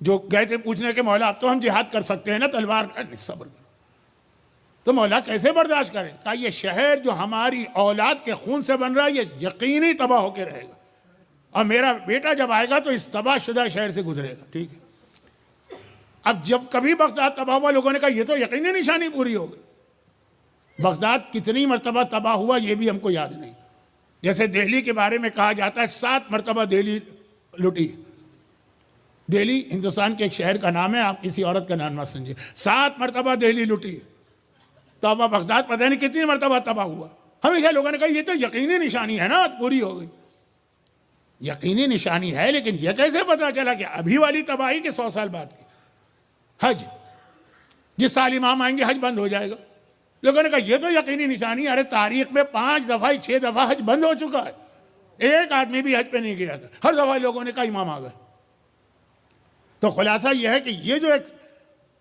جو گئے تھے پوچھنے کے مولا اب تو ہم جہاد کر سکتے ہیں نا, تلوار کا, صبر کرو. تو مولا کیسے برداشت کریں؟ کہا یہ شہر جو ہماری اولاد کے خون سے بن رہا ہے یہ یقینی تباہ ہو کے رہے گا, اور میرا بیٹا جب آئے گا تو اس تباہ شدہ شہر سے گزرے گا. ٹھیک ہے. اب جب کبھی بغداد تباہ ہوا لوگوں نے کہا یہ تو یقینی نشانی پوری ہو گئی. بغداد کتنی مرتبہ تباہ ہوا یہ بھی ہم کو یاد نہیں. جیسے دہلی کے بارے میں کہا جاتا ہے 7 مرتبہ دہلی لٹی. دہلی ہندوستان کے ایک شہر کا نام ہے, آپ کسی عورت کا نام نہ سمجھے. 7 مرتبہ دہلی لٹی. تو اب بغداد پتہ نہیں کتنی مرتبہ تباہ ہوا. ہمیشہ لوگوں نے کہا یہ تو یقینی نشانی ہے نا, پوری ہو گئی. یقینی نشانی ہے, لیکن یہ کیسے پتا چلا کہ ابھی والی تباہی کے 100 سال بعد کی؟ حج, جس سال امام آئیں گے حج بند ہو جائے گا. لوگوں نے کہا یہ تو یقینی نشانی ہے. ارے تاریخ میں 5 دفعہ 6 دفعہ حج بند ہو چکا ہے, ایک آدمی بھی حج پہ نہیں گیا تھا. ہر دفعہ لوگوں نے کہا امام آ گئے. تو خلاصہ یہ ہے کہ یہ جو ایک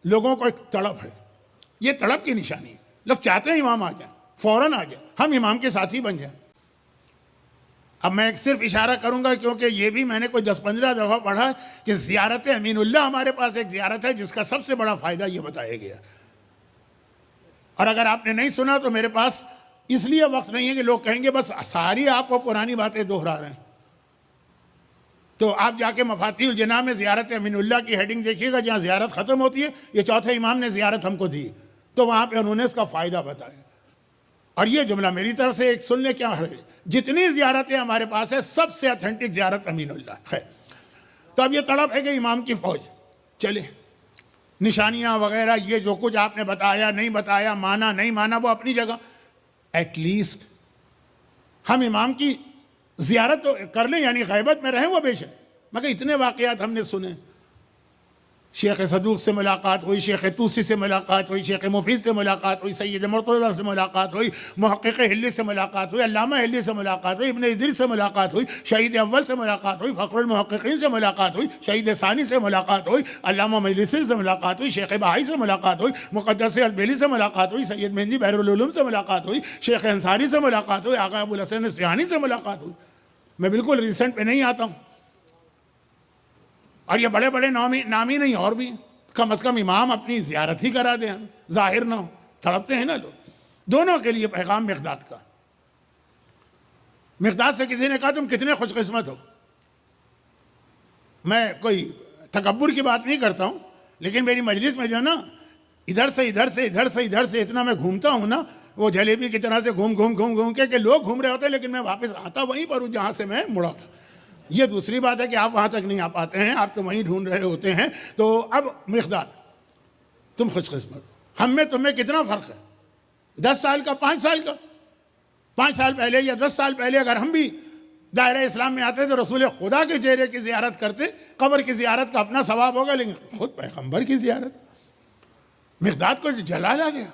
لوگوں کو ایک تڑپ ہے, یہ تڑپ کی نشانی ہے. لوگ چاہتے ہیں امام آ جائیں, فوراً آ جائیں, ہم امام کے ساتھی بن جائیں. اب میں ایک صرف اشارہ کروں گا کیونکہ یہ بھی میں نے کوئی 10-15 دفعہ پڑھا کہ زیارت امین اللہ ہمارے پاس ایک زیارت ہے جس کا سب سے بڑا فائدہ یہ بتایا گیا. اور اگر آپ نے نہیں سنا تو میرے پاس اس لیے وقت نہیں ہے کہ لوگ کہیں گے بس ساری آپ کو پرانی باتیں دہرا رہے ہیں. تو آپ جا کے مفاتیح الجناح میں زیارت امین اللہ کی ہیڈنگ دیکھیے گا جہاں زیارت ختم ہوتی ہے, یہ چوتھے امام نے زیارت ہم کو دی, تو وہاں پہ انہوں نے اس کا فائدہ بتایا. اور یہ جملہ میری طرف سے ایک سن لے, کیا ہے, جتنی زیارتیں ہمارے پاس ہے سب سے اتھینٹک زیارت امین اللہ. خیر, تو اب یہ تڑپ ہے کہ امام کی فوج چلے, نشانیاں وغیرہ یہ جو کچھ آپ نے بتایا نہیں بتایا, مانا نہیں مانا, وہ اپنی جگہ. ایٹ لیسٹ ہم امام کی زیارت تو کر لیں, یعنی غیبت میں رہیں وہ بے شک, مگر اتنے واقعات ہم نے سنے. شیخ صدوق سے ملاقات ہوئی, شیخ توسی سے ملاقات ہوئی, شیخ مفید سے ملاقات ہوئی, سید مرتضیٰ سے ملاقات ہوئی, محقق ہلی سے ملاقات ہوئی, علامہ ہلی سے ملاقات ہوئی, ابن ادریس سے ملاقات ہوئی, شہید اول سے ملاقات ہوئی, فخر المحققین سے ملاقات ہوئی, شہید ثانی سے ملاقات ہوئی, علامہ مجلسی سے ملاقات ہوئی, شیخ بہائی سے ملاقات ہوئی, مقدس ازبیلی سے ملاقات ہوئی, سید مہندی بحر العلوم سے ملاقات ہوئی, شیخ انصاری سے ملاقات ہوئی, آقا ابو الحسن سیانی سے ملاقات ہوئی. میں بالکل ریسنٹ پہ نہیں آتا ہوں, اور یہ بڑے بڑے نامی نہیں, اور بھی کم از کم امام اپنی زیارت ہی کرا دیں, ظاہر نہ ہو. تڑپتے ہیں نا لوگ. دونوں کے لیے پیغام مقداد کا. مقداد سے کسی نے کہا تم کتنے خوش قسمت ہو. میں کوئی تکبر کی بات نہیں کرتا ہوں, لیکن میری مجلس میں جو ہے نا ادھر سے ادھر سے ادھر سے ادھر سے اتنا میں گھومتا ہوں نا, وہ جلیبی کی طرح سے گھوم کے کہ لوگ گھوم رہے ہوتے ہیں لیکن میں واپس آتا وہیں پر ہوں جہاں سے میں مڑا تھا. یہ دوسری بات ہے کہ آپ وہاں تک نہیں آ پاتے ہیں, آپ تو وہیں ڈھونڈ رہے ہوتے ہیں. تو اب مقداد تم خوش قسمت ہو. ہم میں تمہیں کتنا فرق ہے, 10 سال کا, 5 سال کا. 5 سال پہلے یا 10 سال پہلے اگر ہم بھی دائرہ اسلام میں آتے تو رسول خدا کے چہرے کی زیارت کرتے. قبر کی زیارت کا اپنا ثواب ہوگا, لیکن خود پیغمبر کی زیارت. مقداد کو جلال آ گیا,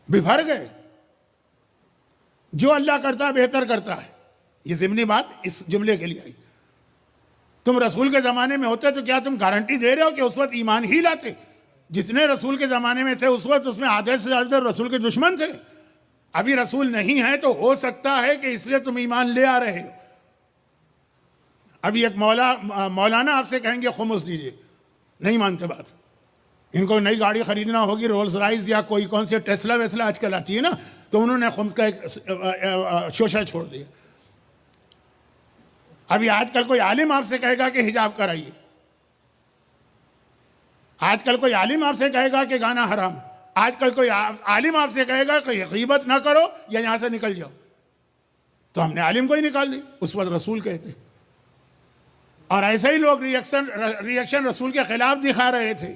ببھر گئے. جو اللہ کرتا ہے بہتر کرتا ہے. یہ ضمنی بات اس جملے کے لیے آئی. تم رسول کے زمانے میں ہوتے تو کیا تم گارنٹی دے رہے ہو کہ اس وقت ایمان ہی لاتے؟ جتنے رسول کے زمانے میں تھے اس وقت اس میں آدھے سے زیادہ رسول کے دشمن تھے. ابھی رسول نہیں ہے تو ہو سکتا ہے کہ اس لیے تم ایمان لے آ رہے ہو. ابھی ایک مولانا آپ سے کہیں گے خمس دیجئے, نہیں مانتے بات. ان کو نئی گاڑی خریدنا ہوگی, رولز رائز یا کوئی کون سی ٹیسلا ویسلا آج کل آتی ہے نا, تو انہوں نے خمس کا ایک شوشہ چھوڑ دیا. ابھی آج کل کوئی عالم آپ سے کہے گا کہ حجاب کرائیے. آج کل کوئی عالم آپ سے کہے گا کہ گانا حرام. آج کل کوئی عالم آپ سے کہے گا کہ غیبت نہ کرو یا یہاں سے نکل جاؤ. تو ہم نے عالم کو ہی نکال دی, اس وقت رسول کہتے. اور ایسے ہی لوگ ریئیکشن رسول کے خلاف دکھا رہے تھے.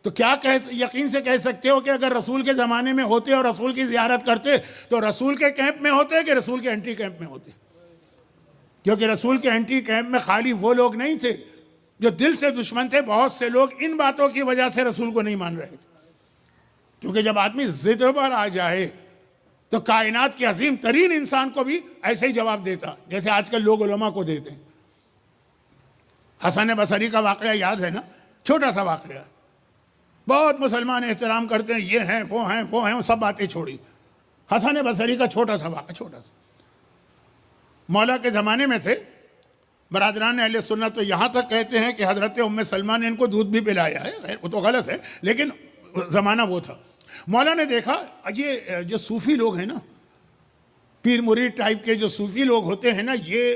تو کیا یقین سے کہہ سکتے ہو کہ اگر رسول کے زمانے میں ہوتے اور رسول کی زیارت کرتے تو رسول کے کیمپ میں ہوتے کہ رسول کے اینٹی کیمپ میں ہوتے؟ کیونکہ رسول کے اینٹی کیمپ میں خالی وہ لوگ نہیں تھے جو دل سے دشمن تھے, بہت سے لوگ ان باتوں کی وجہ سے رسول کو نہیں مان رہے تھے. کیونکہ جب آدمی ضد پر آ جائے تو کائنات کے عظیم ترین انسان کو بھی ایسے ہی جواب دیتا جیسے آج کل لوگ علماء کو دیتے ہیں. حسن بصری کا واقعہ یاد ہے نا, چھوٹا سا واقعہ. بہت مسلمان احترام کرتے ہیں, یہ ہیں وہ ہیں وہ ہیں, وہ سب باتیں چھوڑی. حسن بصری کا چھوٹا سا واقعہ, چھوٹا سا. مولا کے زمانے میں تھے. برادران اہل سنت تو یہاں تک کہتے ہیں کہ حضرت ام سلمہ نے ان کو دودھ بھی پلایا ہے. وہ تو غلط ہے, لیکن زمانہ وہ تھا. مولا نے دیکھا یہ جو صوفی لوگ ہیں نا, پیر مرید ٹائپ کے جو صوفی لوگ ہوتے ہیں نا, یہ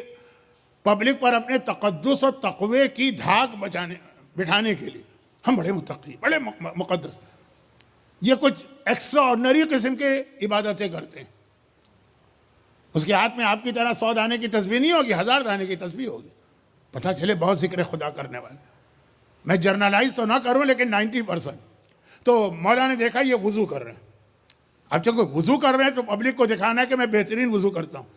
پبلک پر اپنے تقدس اور تقوی کی دھاک بٹھانے کے لیے ہم بڑے متقی, بڑے مقدس, یہ کچھ ایکسٹرا آرڈنری قسم کے عبادتیں کرتے ہیں. اس کے ہاتھ میں آپ کی طرح 100 دانے کی تسبیح نہیں ہوگی, 1000 دانے کی تسبیح ہوگی. پتہ چلے بہت ذکر خدا کرنے والے. میں جرنلائز تو نہ کروں لیکن 90%. تو مولا نے دیکھا یہ وضو کر رہے ہیں. اب جب کوئی وضو کر رہے ہیں تو پبلک کو دکھانا ہے کہ میں بہترین وضو کرتا ہوں.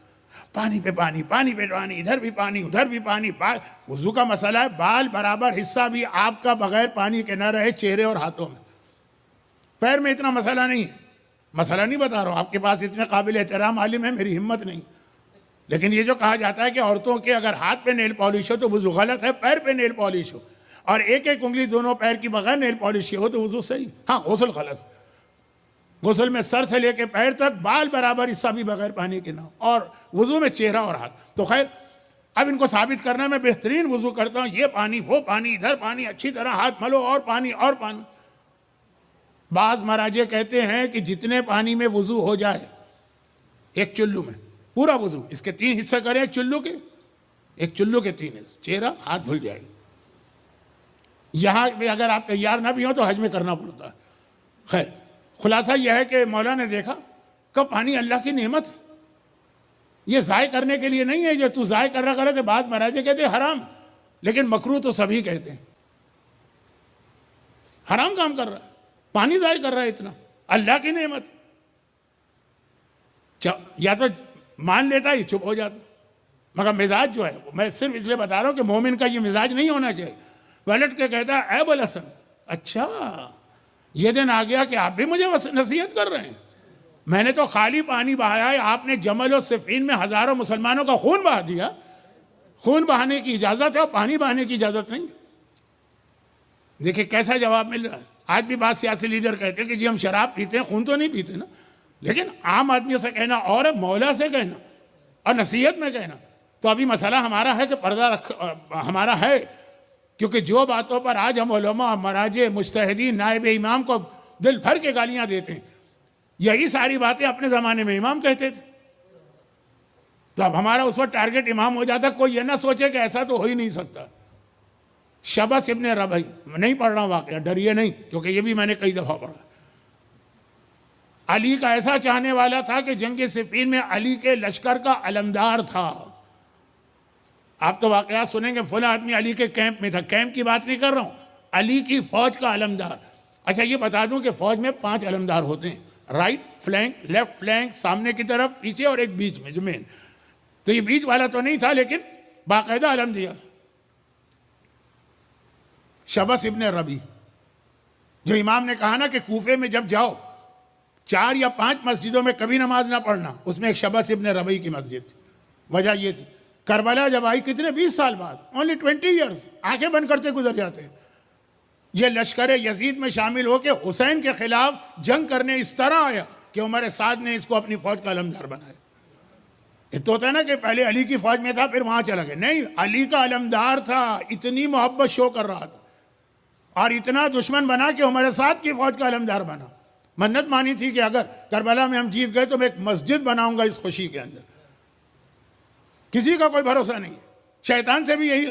پانی پہ پانی, پانی پہ پانی, ادھر بھی پانی ادھر بھی پانی. وضو کا مسئلہ ہے, بال برابر حصہ بھی آپ کا بغیر پانی کے نہ رہے چہرے اور ہاتھوں میں. پیر میں اتنا مسئلہ نہیں ہے. مسئلہ نہیں بتا رہا ہوں, آپ کے پاس اتنے قابل احترام عالم ہے, میری ہمت نہیں. لیکن یہ جو کہا جاتا ہے کہ عورتوں کے اگر ہاتھ پہ نیل پالش ہو تو وضو غلط ہے, پیر پہ نیل پالش ہو اور ایک ایک انگلی دونوں پیر کی بغیر نیل پالش کی ہو تو وضو صحیح. ہاں غسل غلط, غسل میں سر سے لے کے پیر تک بال برابر حصہ بھی بغیر پانی کے نہ ہو، اور وضو میں چہرہ اور ہاتھ. تو خیر اب ان کو ثابت کرنا میں بہترین وضو کرتا ہوں، یہ پانی وہ پانی ادھر پانی، اچھی طرح ہاتھ ملو اور پانی اور پانی. بعض مراجع کہتے ہیں کہ جتنے پانی میں وضو ہو جائے ایک چلو میں پورا وضو، اس کے 3 حصے کریں ایک چلو کے 3 حصے، چہرہ ہاتھ دھل جائے گا. یہاں پہ اگر آپ تیار نہ بھی ہوں تو حج میں کرنا پڑتا ہے. خیر خلاصہ یہ ہے کہ مولا نے دیکھا کہ پانی اللہ کی نعمت ہے، یہ ضائع کرنے کے لیے نہیں ہے. جو تو ضائع کر رہا کرے تو بعض مراجع کہتے ہیں حرام، لیکن مکروہ تو سبھی کہتے ہیں. حرام کام کر رہا ہے، پانی ضائع کر رہا ہے اتنا، اللہ کی نعمت. یا تو مان لیتا یہ چپ ہو جاتا، مگر مزاج جو ہے میں صرف اس لیے بتا رہا ہوں کہ مومن کا یہ مزاج نہیں ہونا چاہیے. پلٹ کے کہتا ہے اے ابو الحسن، اچھا یہ دن آ گیا کہ آپ بھی مجھے نصیحت کر رہے ہیں؟ میں نے تو خالی پانی بہایا ہے، آپ نے جمل و صفین میں ہزاروں مسلمانوں کا خون بہا دیا. خون بہانے کی اجازت ہے اور پانی بہانے کی اجازت نہیں. دیکھیں کیسا جواب مل رہا ہے. آج بھی بعض سیاسی لیڈر کہتے ہیں کہ جی ہم شراب پیتے ہیں، خون تو نہیں پیتے نا. لیکن عام آدمیوں سے کہنا اور مولا سے کہنا اور نصیحت میں کہنا، تو ابھی مسئلہ ہمارا ہے کہ پردہ ہمارا ہے. کیونکہ جو باتوں پر آج ہم علماء، مراجع، مجتہدین، نائب امام کو دل بھر کے گالیاں دیتے ہیں، یہی ساری باتیں اپنے زمانے میں امام کہتے تھے. تو اب ہمارا اس وقت ٹارگٹ امام ہو جاتا. کوئی یہ نہ سوچے کہ ایسا تو ہو ہی نہیں سکتا. شبس ابن ربعی، میں نہیں پڑھ رہا ہوں واقعہ، ڈریے نہیں، کیونکہ یہ بھی میں نے کئی دفعہ پڑھا. علی کا ایسا چاہنے والا تھا کہ جنگ صفین میں علی کے لشکر کا علمدار تھا. آپ تو واقعات سنیں گے فلاں آدمی علی کے کیمپ میں تھا. کیمپ کی بات نہیں کر رہا ہوں، علی کی فوج کا علمدار. اچھا یہ بتا دوں کہ فوج میں 5 علمدار ہوتے ہیں، رائٹ فلینک، لیفٹ فلینک، سامنے کی طرف، پیچھے، اور ایک بیچ میں جو مین. تو یہ بیچ والا تو نہیں تھا لیکن باقاعدہ علم دیا. شبس ابن ربی، جو امام نے کہا نا کہ کوفے میں جب جاؤ 4 یا 5 مسجدوں میں کبھی نماز نہ پڑھنا، اس میں ایک شبس ابن ربی کی مسجد تھی. وجہ یہ تھی کربلا جب آئی کتنے 20 سال بعد، اونلی 20 ایئرز، آنکھیں بند کرتے گزر جاتے ہیں. یہ لشکر یزید میں شامل ہو کے حسین کے خلاف جنگ کرنے اس طرح آیا کہ عمر سعد نے اس کو اپنی فوج کا علمدار بنایا. یہ تو ہوتا ہے نا کہ پہلے علی کی فوج میں تھا پھر وہاں چلا گیا. نہیں، علی کا علمدار تھا، اتنی محبت شو کر رہا تھا اور اتنا دشمن بنا کہ عمر سعد کی فوج کا علمدار بنا. منت مانی تھی کہ اگر کربلا میں ہم جیت گئے تو میں ایک مسجد بناؤں گا اس خوشی کے اندر. کسی کا کوئی بھروسہ نہیں. شیطان سے بھی یہی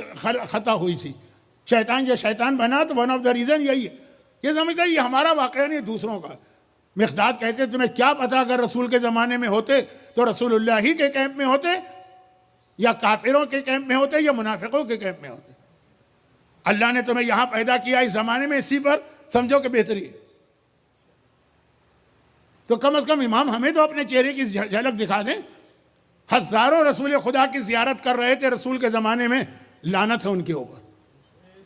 خطا ہوئی تھی. شیطان جو شیطان بنا تو ون آف دا ریزن یہی ہے. یہ سمجھتا ہے یہ ہمارا واقعہ نہیں، دوسروں کا. مقداد کہتے تمہیں کیا پتا اگر رسول کے زمانے میں ہوتے تو رسول اللہ ہی کے کیمپ میں ہوتے یا کافروں کے کیمپ میں ہوتے یا منافقوں کے کیمپ میں ہوتے. اللہ نے تمہیں یہاں پیدا کیا اس زمانے میں، اسی پر سمجھو کہ بہتری ہے. تو کم از کم امام ہمیں تو اپنے چہرے کی جھلک دکھا دیں. ہزاروں رسول خدا کی زیارت کر رہے تھے رسول کے زمانے میں، لعنت ہے ان کے اوپر،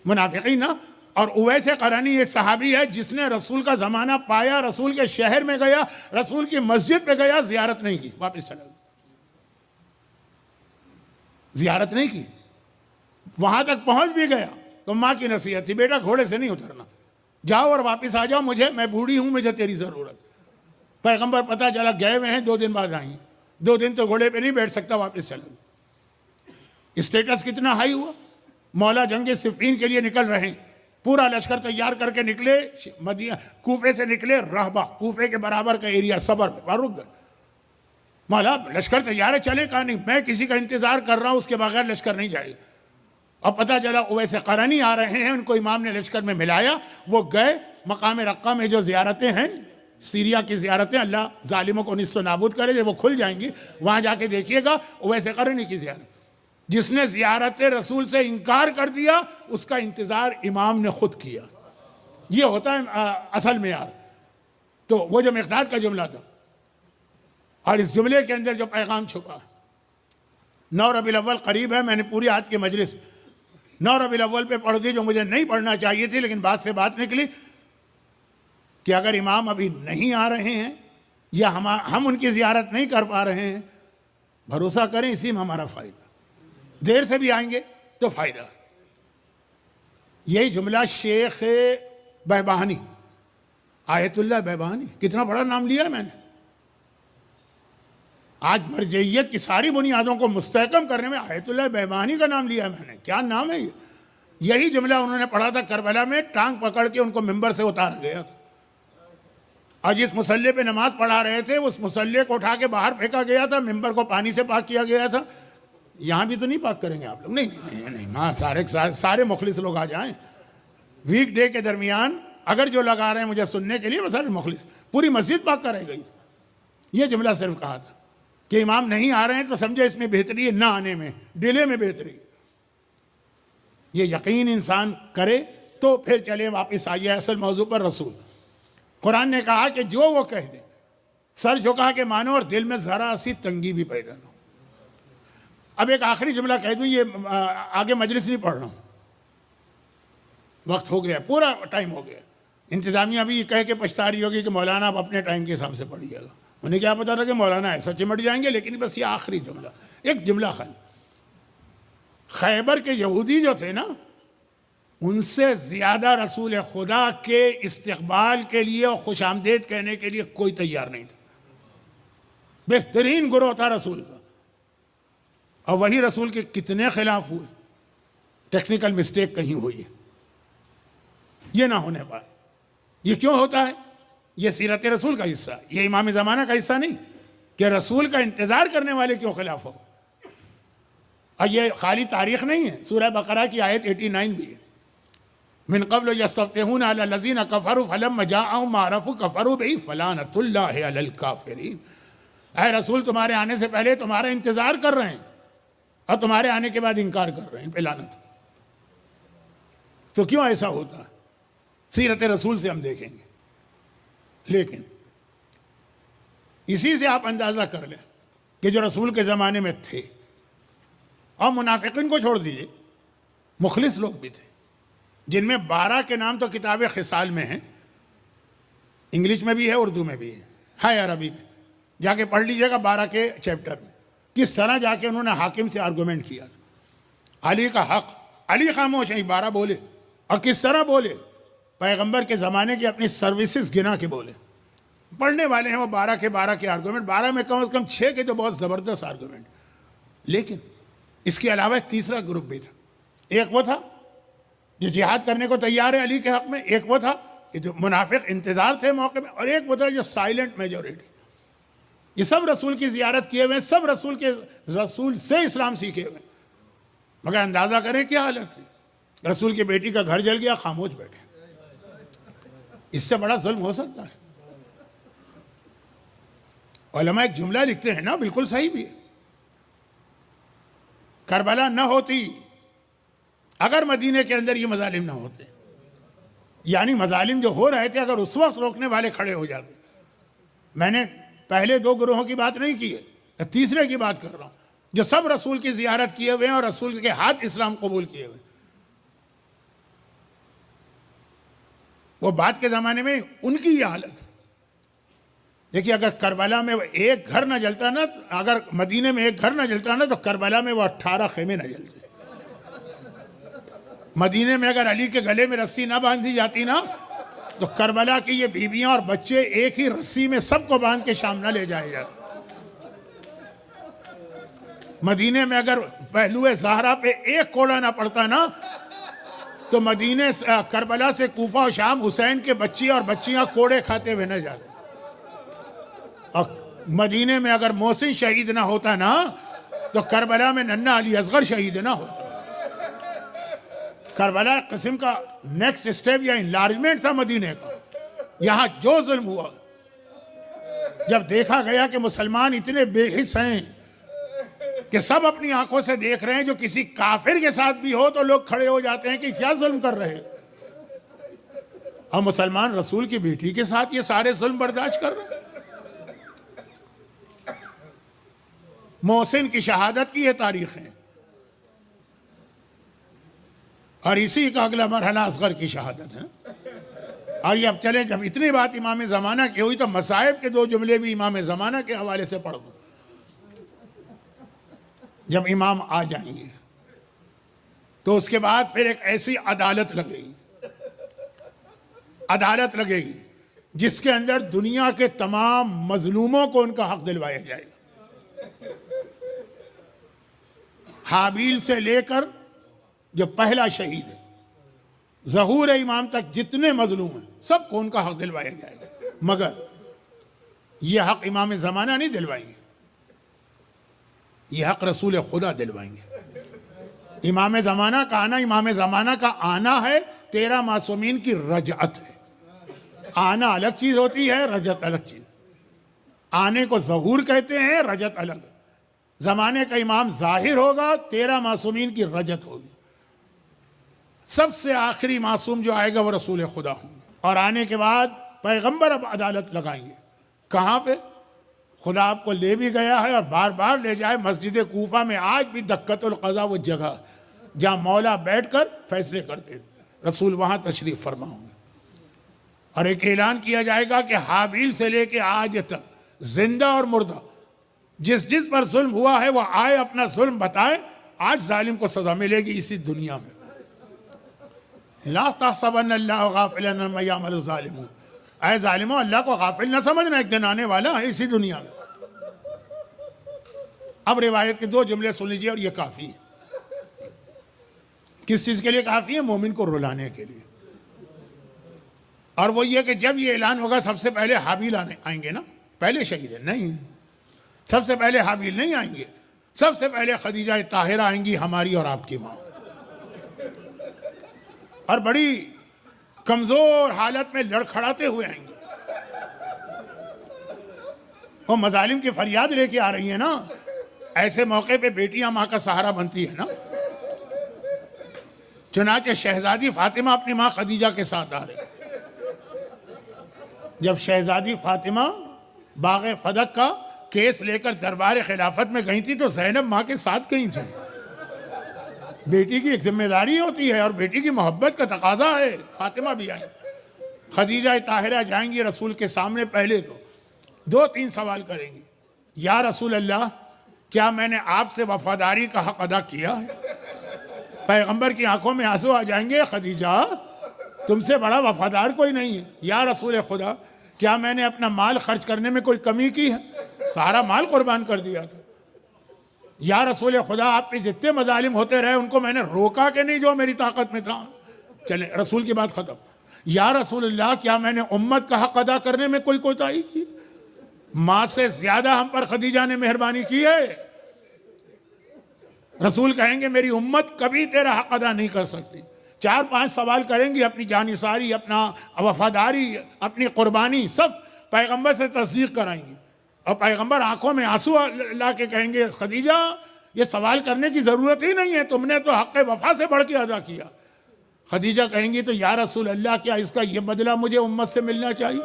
منافقین نا. اور اویس قرنی ایک صحابی ہے جس نے رسول کا زمانہ پایا، رسول کے شہر میں گیا، رسول کی مسجد پہ گیا، زیارت نہیں کی، واپس چلا گیا. زیارت نہیں کی، وہاں تک پہنچ بھی گیا تو ماں کی نصیحت تھی بیٹا گھوڑے سے نہیں اترنا، جاؤ اور واپس آ جاؤ، میں بوڑھی ہوں، مجھے تیری ضرورت. پیغمبر پتہ چلا گئے ہوئے ہیں، 2 دن بعد آئیں. 2 دن تو گھوڑے پہ نہیں بیٹھ سکتا، واپس چلا گیا. اسٹیٹس کتنا ہائی ہوا. مولا جنگ صفین کے لیے نکل رہے ہیں، پورا لشکر تیار کر کے نکلے. کوفے سے نکلے، رہبہ کوفے کے برابر کا ایریا صبر میں رک گئے. مولا لشکر تیار ہے، چلے. کہا نہیں، میں کسی کا انتظار کر رہا ہوں، اس کے بغیر لشکر نہیں جائے. اور پتہ چلا اویس قرنی آ رہے ہیں، ان کو امام نے لشکر میں ملایا. وہ گئے مقام رقہ میں، جو زیارتیں ہیں سیریا کی زیارتیں، اللہ ظالموں کو نیست و نابود کرے، جب وہ کھل جائیں گی وہاں جا کے دیکھیے گا اویس قرنی کی زیارت. جس نے زیارت رسول سے انکار کر دیا اس کا انتظار امام نے خود کیا. یہ ہوتا ہے اصل معیار. تو وہ جو مقداد کا جملہ تھا، اور اس جملے کے اندر جو پیغام چھپا. 9 ربیع الاول قریب ہے، میں نے پوری آج کی مجلس 9 ربیع الاول پہ پڑھ دی، جو مجھے نہیں پڑھنا چاہیے تھی، لیکن بات سے بات نکلی کہ اگر امام ابھی نہیں آ رہے ہیں یا ہم ان کی زیارت نہیں کر پا رہے ہیں، بھروسہ کریں اسی میں ہمارا فائدہ. دیر سے بھی آئیں گے تو فائدہ. یہی جملہ شیخ بہبہانی آیت اللہ بیبانی، کتنا بڑا نام لیا ہے میں نے. آج مرجعیت کی ساری بنیادوں کو مستحکم کرنے میں آیت اللہ بیبانی کا نام لیا ہے میں نے. کیا نام ہے یہ؟ یہی جملہ انہوں نے پڑھا تھا کربلا میں، ٹانگ پکڑ کے ان کو ممبر سے اتارا گیا تھا، اور جس مسلح پہ نماز پڑھا رہے تھے اس مسلح کو اٹھا کے باہر پھینکا گیا تھا، ممبر کو پانی سے پاک کیا گیا تھا. یہاں بھی تو نہیں پاک کریں گے آپ لوگ؟ نہیں، ہاں سارے مخلص لوگ آ جائیں. ویک ڈے کے درمیان اگر جو لگا رہے ہیں مجھے سننے کے لیے، وہ سارے مخلص، پوری مسجد پاک کرے گئی. یہ جملہ صرف کہا تھا کہ امام نہیں آ رہے ہیں تو سمجھے اس میں بہتری ہے نہ آنے میں، ڈیلے میں بہتری. یہ یقین انسان کرے تو پھر چلے واپس آئیے اصل موضوع پر. رسول قرآن نے کہا کہ جو وہ کہہ دے، سر جھکا کے مانو اور دل میں ذرا سی تنگی بھی پیدا نہ ہو. اب ایک آخری جملہ کہہ دوں، یہ آگے مجلس نہیں پڑھ رہا ہوں، وقت ہو گیا، پورا ٹائم ہو گیا. انتظامیہ بھی یہ کہہ کے پچھتا رہی ہوگی کہ مولانا آپ اپنے ٹائم کے حساب سے پڑھیے گا. انہیں کیا پتا تھا کہ مولانا ایسا چمٹ جائیں گے. لیکن بس یہ آخری جملہ، ایک جملہ خیبر کے یہودی جو تھے نا، ان سے زیادہ رسول خدا کے استقبال کے لیے اور خوش آمدید کہنے کے لیے کوئی تیار نہیں تھا. بہترین گروہ تھا رسول کا، اور وہی رسول کے کتنے خلاف ہوئے. ٹیکنیکل مسٹیک کہیں ہوئی ہے، یہ نہ ہونے پائے. یہ کیوں ہوتا ہے؟ یہ سیرت رسول کا حصہ ہے، یہ امام زمانہ کا حصہ نہیں کہ رسول کا انتظار کرنے والے کیوں خلاف ہو. اور یہ خالی تاریخ نہیں ہے، سورہ بقرہ کی آیت 89 بھی ہے. من قبل یستفتحون علی الذین کفروا فلما جاءہم ما عرفوا کفروا بہ فلعنۃ اللہ علی الکافرین. اے رسول تمہارے آنے سے پہلے تمہارا انتظار کر رہے ہیں اور تمہارے آنے کے بعد انکار کر رہے ہیں، ان پہ لعنت. تو کیوں ایسا ہوتا ہے؟ سیرت رسول سے ہم دیکھیں گے. لیکن اسی سے آپ اندازہ کر لیں کہ جو رسول کے زمانے میں تھے، اور منافقین کو چھوڑ دیجئے، مخلص لوگ بھی تھے، جن میں 12 کے نام تو کتاب خصال میں ہیں، انگلش میں بھی ہے، اردو میں بھی ہے عربی میں. جا کے پڑھ لیجئے گا 12 کے چیپٹر میں کس طرح جا کے انہوں نے حاکم سے آرگومنٹ کیا تھا. علی کا حق، علی خاموش ہیں، 12 بولے. اور کس طرح بولے؟ پیغمبر کے زمانے کی اپنی سروسز گنا کے بولے. پڑھنے والے ہیں وہ 12 کے آرگومنٹ، 12 میں کم از کم 6 کے جو بہت زبردست آرگومنٹ. لیکن اس کے علاوہ ایک تیسرا گروپ بھی تھا. ایک وہ تھا جو جہاد کرنے کو تیار ہے علی کے حق میں، ایک وہ تھا کہ جو منافق انتظار تھے موقع میں، اور ایک وہ تھا جو سائلنٹ میجورٹی. یہ سب رسول کی زیارت کیے ہوئے، سب رسول سے اسلام سیکھے ہوئے، مگر اندازہ کریں کیا حالت تھی. رسول کی بیٹی کا گھر جل گیا، خاموش بیٹھے. اس سے بڑا ظلم ہو سکتا ہے؟ علماء ایک جملہ لکھتے ہیں نا، بالکل صحیح بھی ہے. کربلا نہ ہوتی اگر مدینے کے اندر یہ مظالم نہ ہوتے، یعنی مظالم جو ہو رہے تھے اگر اس وقت روکنے والے کھڑے ہو جاتے. میں نے پہلے 2 گروہوں کی بات نہیں کی ہے، تیسرے کی بات کر رہا ہوں، جو سب رسول کی زیارت کیے ہوئے ہیں اور رسول کے ہاتھ اسلام قبول کیے ہوئے. وہ بعد کے زمانے میں ان کی یہ حالت. دیکھیے اگر کربلا میں ایک گھر نہ جلتا نا، اگر مدینے میں ایک گھر نہ جلتا نا، تو کربلا میں وہ 18 خیمے نہ جلتے. مدینے میں اگر علی کے گلے میں رسی نہ باندھی جاتی نا، تو کربلا کی یہ بیویاں اور بچے ایک ہی رسی میں سب کو باندھ کے شام نہ لے جائے جاتے. مدینے میں اگر پہلو زہرا پہ ایک کوڑا نہ پڑتا نا، تو کربلا سے کوفہ و شام حسین کے بچی اور بچیاں کوڑے کھاتے ہوئے نہ جاتے. اور مدینے میں اگر محسن شہید نہ ہوتا نا، تو کربلا میں ننھا علی اصغر شہید نہ ہوتا. کربلا ایک قسم کا نیکسٹ سٹیپ یا انلارجمنٹ تھا مدینے کا. یہاں جو ظلم ہوا، جب دیکھا گیا کہ مسلمان اتنے بے حس ہیں کہ سب اپنی آنکھوں سے دیکھ رہے ہیں، جو کسی کافر کے ساتھ بھی ہو تو لوگ کھڑے ہو جاتے ہیں کہ کیا ظلم کر رہے ہیں. اور مسلمان رسول کی بیٹی کے ساتھ یہ سارے ظلم برداشت کر رہے ہیں. محسن کی شہادت کی یہ تاریخ ہے، اور اسی کا اگلا مرحلہ اصغر کی شہادت ہے. اور یہ اب چلیں، جب اتنی بات امام زمانہ کی ہوئی تو مصائب کے 2 جملے بھی امام زمانہ کے حوالے سے پڑھ دوں. جب امام آ جائیں گے تو اس کے بعد پھر ایک ایسی عدالت لگے گی جس کے اندر دنیا کے تمام مظلوموں کو ان کا حق دلوایا جائے گا. حابیل سے لے کر جو پہلا شہید ہے ظہور امام تک جتنے مظلوم ہیں سب کو ان کا حق دلوایا جائے گا. مگر یہ حق امام زمانہ نہیں دلوائیں گے, یہ حق رسول خدا دلوائیں گے. امام زمانہ کا آنا, امام زمانہ کا آنا ہے 13 معصومین کی رجعت ہے. آنا الگ چیز ہوتی ہے, رجعت الگ چیز. آنے کو ظہور کہتے ہیں, رجعت الگ. زمانے کا امام ظاہر ہوگا, 13 معصومین کی رجعت ہوگی. سب سے آخری معصوم جو آئے گا وہ رسول خدا ہوں گے. اور آنے کے بعد پیغمبر اب عدالت لگائیں گے. کہاں پہ؟ خدا آپ کو لے بھی گیا ہے اور بار بار لے جائے. مسجد کوفہ میں آج بھی دکت القضا وہ جگہ جہاں مولا بیٹھ کر فیصلے کرتے تھے, رسول وہاں تشریف فرما ہوں گے. اور ایک اعلان کیا جائے گا کہ حابیل سے لے کے آج تک زندہ اور مردہ جس پر ظلم ہوا ہے وہ آئے اپنا ظلم بتائے. آج ظالم کو سزا ملے گی اسی دنیا میں. لا تحسبن اللہ غافلا عما یعمل الظالمون. اے ظالموں, اللہ کو غافل نہ سمجھنا, ایک دن آنے والا ہے اسی دنیا میں. اب روایت کے 2 جملے سن لیجئے اور یہ کافی ہے. کس چیز کے لیے کافی ہے؟ مومن کو رلانے کے لیے. اور وہ یہ کہ جب یہ اعلان ہوگا سب سے پہلے حابیل آئیں گے نا, پہلے شہید ہیں نہیں, سب سے پہلے حابیل نہیں آئیں گے. سب سے پہلے خدیجہ طاہرہ آئیں گی, ہماری اور آپ کی ماں. اور بڑی کمزور حالت میں لڑکھڑاتے ہوئے آئیں گے. وہ مظالم کی فریاد لے کے آ رہی ہیں نا. ایسے موقع پہ بیٹیاں ماں کا سہارا بنتی ہیں نا. چنانچہ شہزادی فاطمہ اپنی ماں خدیجہ کے ساتھ آ رہی. جب شہزادی فاطمہ باغ فدق کا کیس لے کر دربار خلافت میں گئی تھی تو زینب ماں کے ساتھ گئی تھی. بیٹی کی ایک ذمہ داری ہوتی ہے اور بیٹی کی محبت کا تقاضا ہے. فاطمہ بھی آئیں. خدیجہ طاہرہ جائیں گی رسول کے سامنے. پہلے تو 2-3 سوال کریں گی. یا رسول اللہ, کیا میں نے آپ سے وفاداری کا حق ادا کیا ہے؟ پیغمبر کی آنکھوں میں آنسو آ جائیں گے, خدیجہ تم سے بڑا وفادار کوئی نہیں ہے. یا رسول خدا, کیا میں نے اپنا مال خرچ کرنے میں کوئی کمی کی ہے؟ سارا مال قربان کر دیا تھا. یا رسول خدا, آپ پہ جتنے مظالم ہوتے رہے ان کو میں نے روکا کہ نہیں جو میری طاقت میں تھا؟ چلیں, رسول کی بات ختم. یا رسول اللہ, کیا میں نے امت کا حق ادا کرنے میں کوئی کوتاہی کی؟ ماں سے زیادہ ہم پر خدیجہ نے مہربانی کی ہے. رسول کہیں گے میری امت کبھی تیرا حق ادا نہیں کر سکتی. 4-5 سوال کریں گی, اپنی جانثاری, اپنا وفاداری, اپنی قربانی سب پیغمبر سے تصدیق کرائیں گی. اور پیغمبر آنکھوں میں آنسو لا کے کہیں گے خدیجہ یہ سوال کرنے کی ضرورت ہی نہیں ہے, تم نے تو حق وفا سے بڑھ کے ادا کیا. خدیجہ کہیں گی تو یا رسول اللہ, کیا اس کا یہ بدلہ مجھے امت سے ملنا چاہیے؟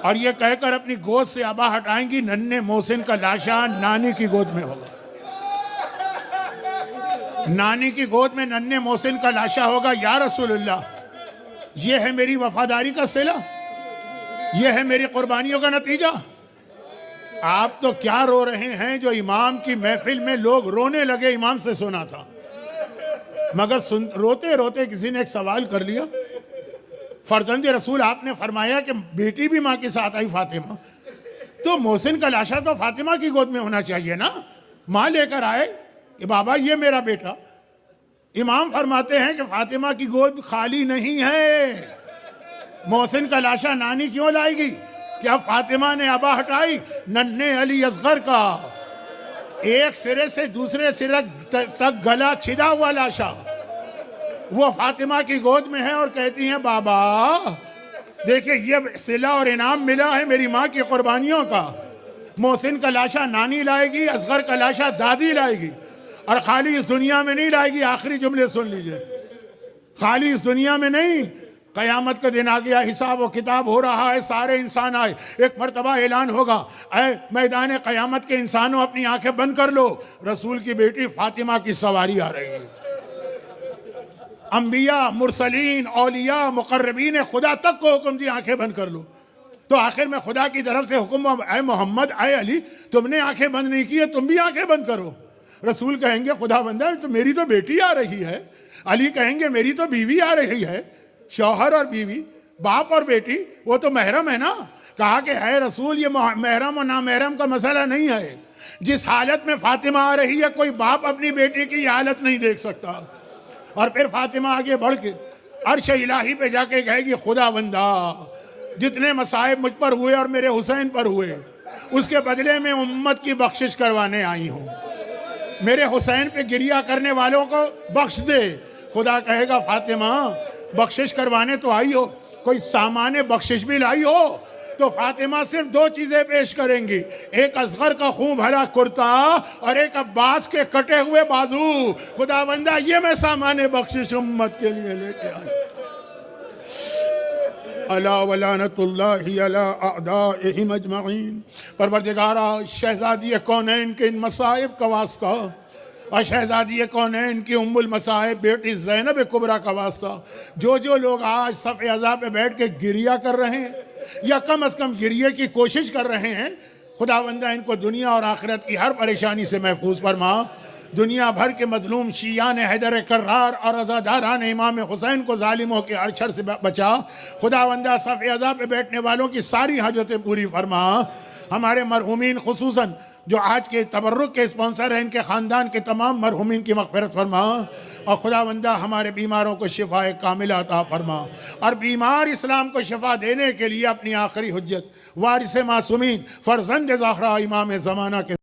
اور یہ کہہ کر اپنی گود سے ابا ہٹائیں گی. ننھے محسن کا لاشا نانی کی گود میں ہوگا. نانی کی گود میں ننھے محسن کا لاشا ہوگا. یا رسول اللہ, یہ ہے میری وفاداری کا صلہ, یہ ہے میری قربانیوں کا نتیجہ. آپ تو کیا رو رہے ہیں جو امام کی محفل میں لوگ رونے لگے امام سے سنا تھا. مگر روتے روتے کسی نے ایک سوال کر لیا. فرزند رسول, آپ نے فرمایا کہ بیٹی بھی ماں کے ساتھ آئی فاطمہ, تو محسن کا لاشا تو فاطمہ کی گود میں ہونا چاہیے نا. ماں لے کر آئے کہ بابا یہ میرا بیٹا. امام فرماتے ہیں کہ فاطمہ کی گود خالی نہیں ہے. محسن کا لاشا نانی کیوں لائے گی؟ کیا فاطمہ نے ابا ہٹائی؟ ننھے علی اصغر کا ایک سرے سے دوسرے سرے تک گلا چھدا ہوا لاشا وہ فاطمہ کی گود میں ہے, اور کہتی ہیں بابا دیکھیں یہ صلہ اور انعام ملا ہے میری ماں کی قربانیوں کا. محسن کا لاشا نانی لائے گی, اصغر کا لاشا دادی لائے گی. اور خالی اس دنیا میں نہیں لائے گی. آخری جملے سن لیجئے, خالی اس دنیا میں نہیں, قیامت کا دن آ گیا, حساب و کتاب ہو رہا ہے, سارے انسان آئے, ایک مرتبہ اعلان ہوگا, اے میدان قیامت کے انسانوں اپنی آنکھیں بند کر لو, رسول کی بیٹی فاطمہ کی سواری آ رہی ہے. انبیاء, مرسلین, اولیاء, مقربین خدا تک کو حکم دی آنکھیں بند کر لو. تو آخر میں خدا کی طرف سے حکم, اے محمد, اے علی, تم نے آنکھیں بند نہیں کی ہے, تم بھی آنکھیں بند کرو. رسول کہیں گے خدا بندہ میری تو بیٹی آ رہی ہے. علی کہیں گے میری تو بیوی آ رہی ہے. شوہر اور بیوی باپ اور بیٹی وہ تو محرم ہے نا. کہا کہ اے رسول یہ محرم اور نامحرم کا مسئلہ نہیں ہے. جس حالت میں فاطمہ آ رہی ہے کوئی باپ اپنی بیٹی کی یہ حالت نہیں دیکھ سکتا. اور پھر فاطمہ آگے بڑھ کے عرش الہی پہ جا کے کہے گی خدا بندہ جتنے مصائب مجھ پر ہوئے اور میرے حسین پر ہوئے اس کے بدلے میں امت کی بخشش کروانے آئی ہوں. میرے حسین پہ گریہ کرنے والوں کو بخش دے. خدا کہے گا فاطمہ بخشش کروانے تو آئی ہو, کوئی سامان بخشش بھی لائی ہو؟ تو فاطمہ صرف دو چیزیں پیش کریں گی, ایک اصغر کا خون بھرا کرتا اور ایک عباس کے کٹے ہوئے بازو. خدا بندہ یہ میں سامان بخشش امت کے لیے لے کے آئی. الا ولعنت اللہ علی اعدائہم اجمعین. پروردگارا شہزادی کونین کے ان مصائب کا واسطہ اور شہزادی کونین کی ام المصائب بیٹی زینب کبریٰ کا واسطہ جو لوگ آج صف عزا پہ بیٹھ کے گریہ کر رہے ہیں یا کم از کم گریے کی کوشش کر رہے ہیں, خدا بندہ ان کو دنیا اور آخرت کی ہر پریشانی سے محفوظ فرما. دنیا بھر کے مظلوم شیعان حیدر کرار اور عزاداران امام حسین کو ظالموں کے ارچھر سے بچا. خدا بندہ صف عزا پہ بیٹھنے والوں کی ساری حاجتیں پوری فرما. ہمارے مرحومین خصوصاً جو آج کے تبرک کے اسپانسر ہیں ان کے خاندان کے تمام مرحومین کی مغفرت فرما. اور خدا بندہ ہمارے بیماروں کو شفاء کاملہ عطا فرما. اور بیمار اسلام کو شفا دینے کے لیے اپنی آخری حجت وارث معصومین فرزند زہرا امام زمانہ کے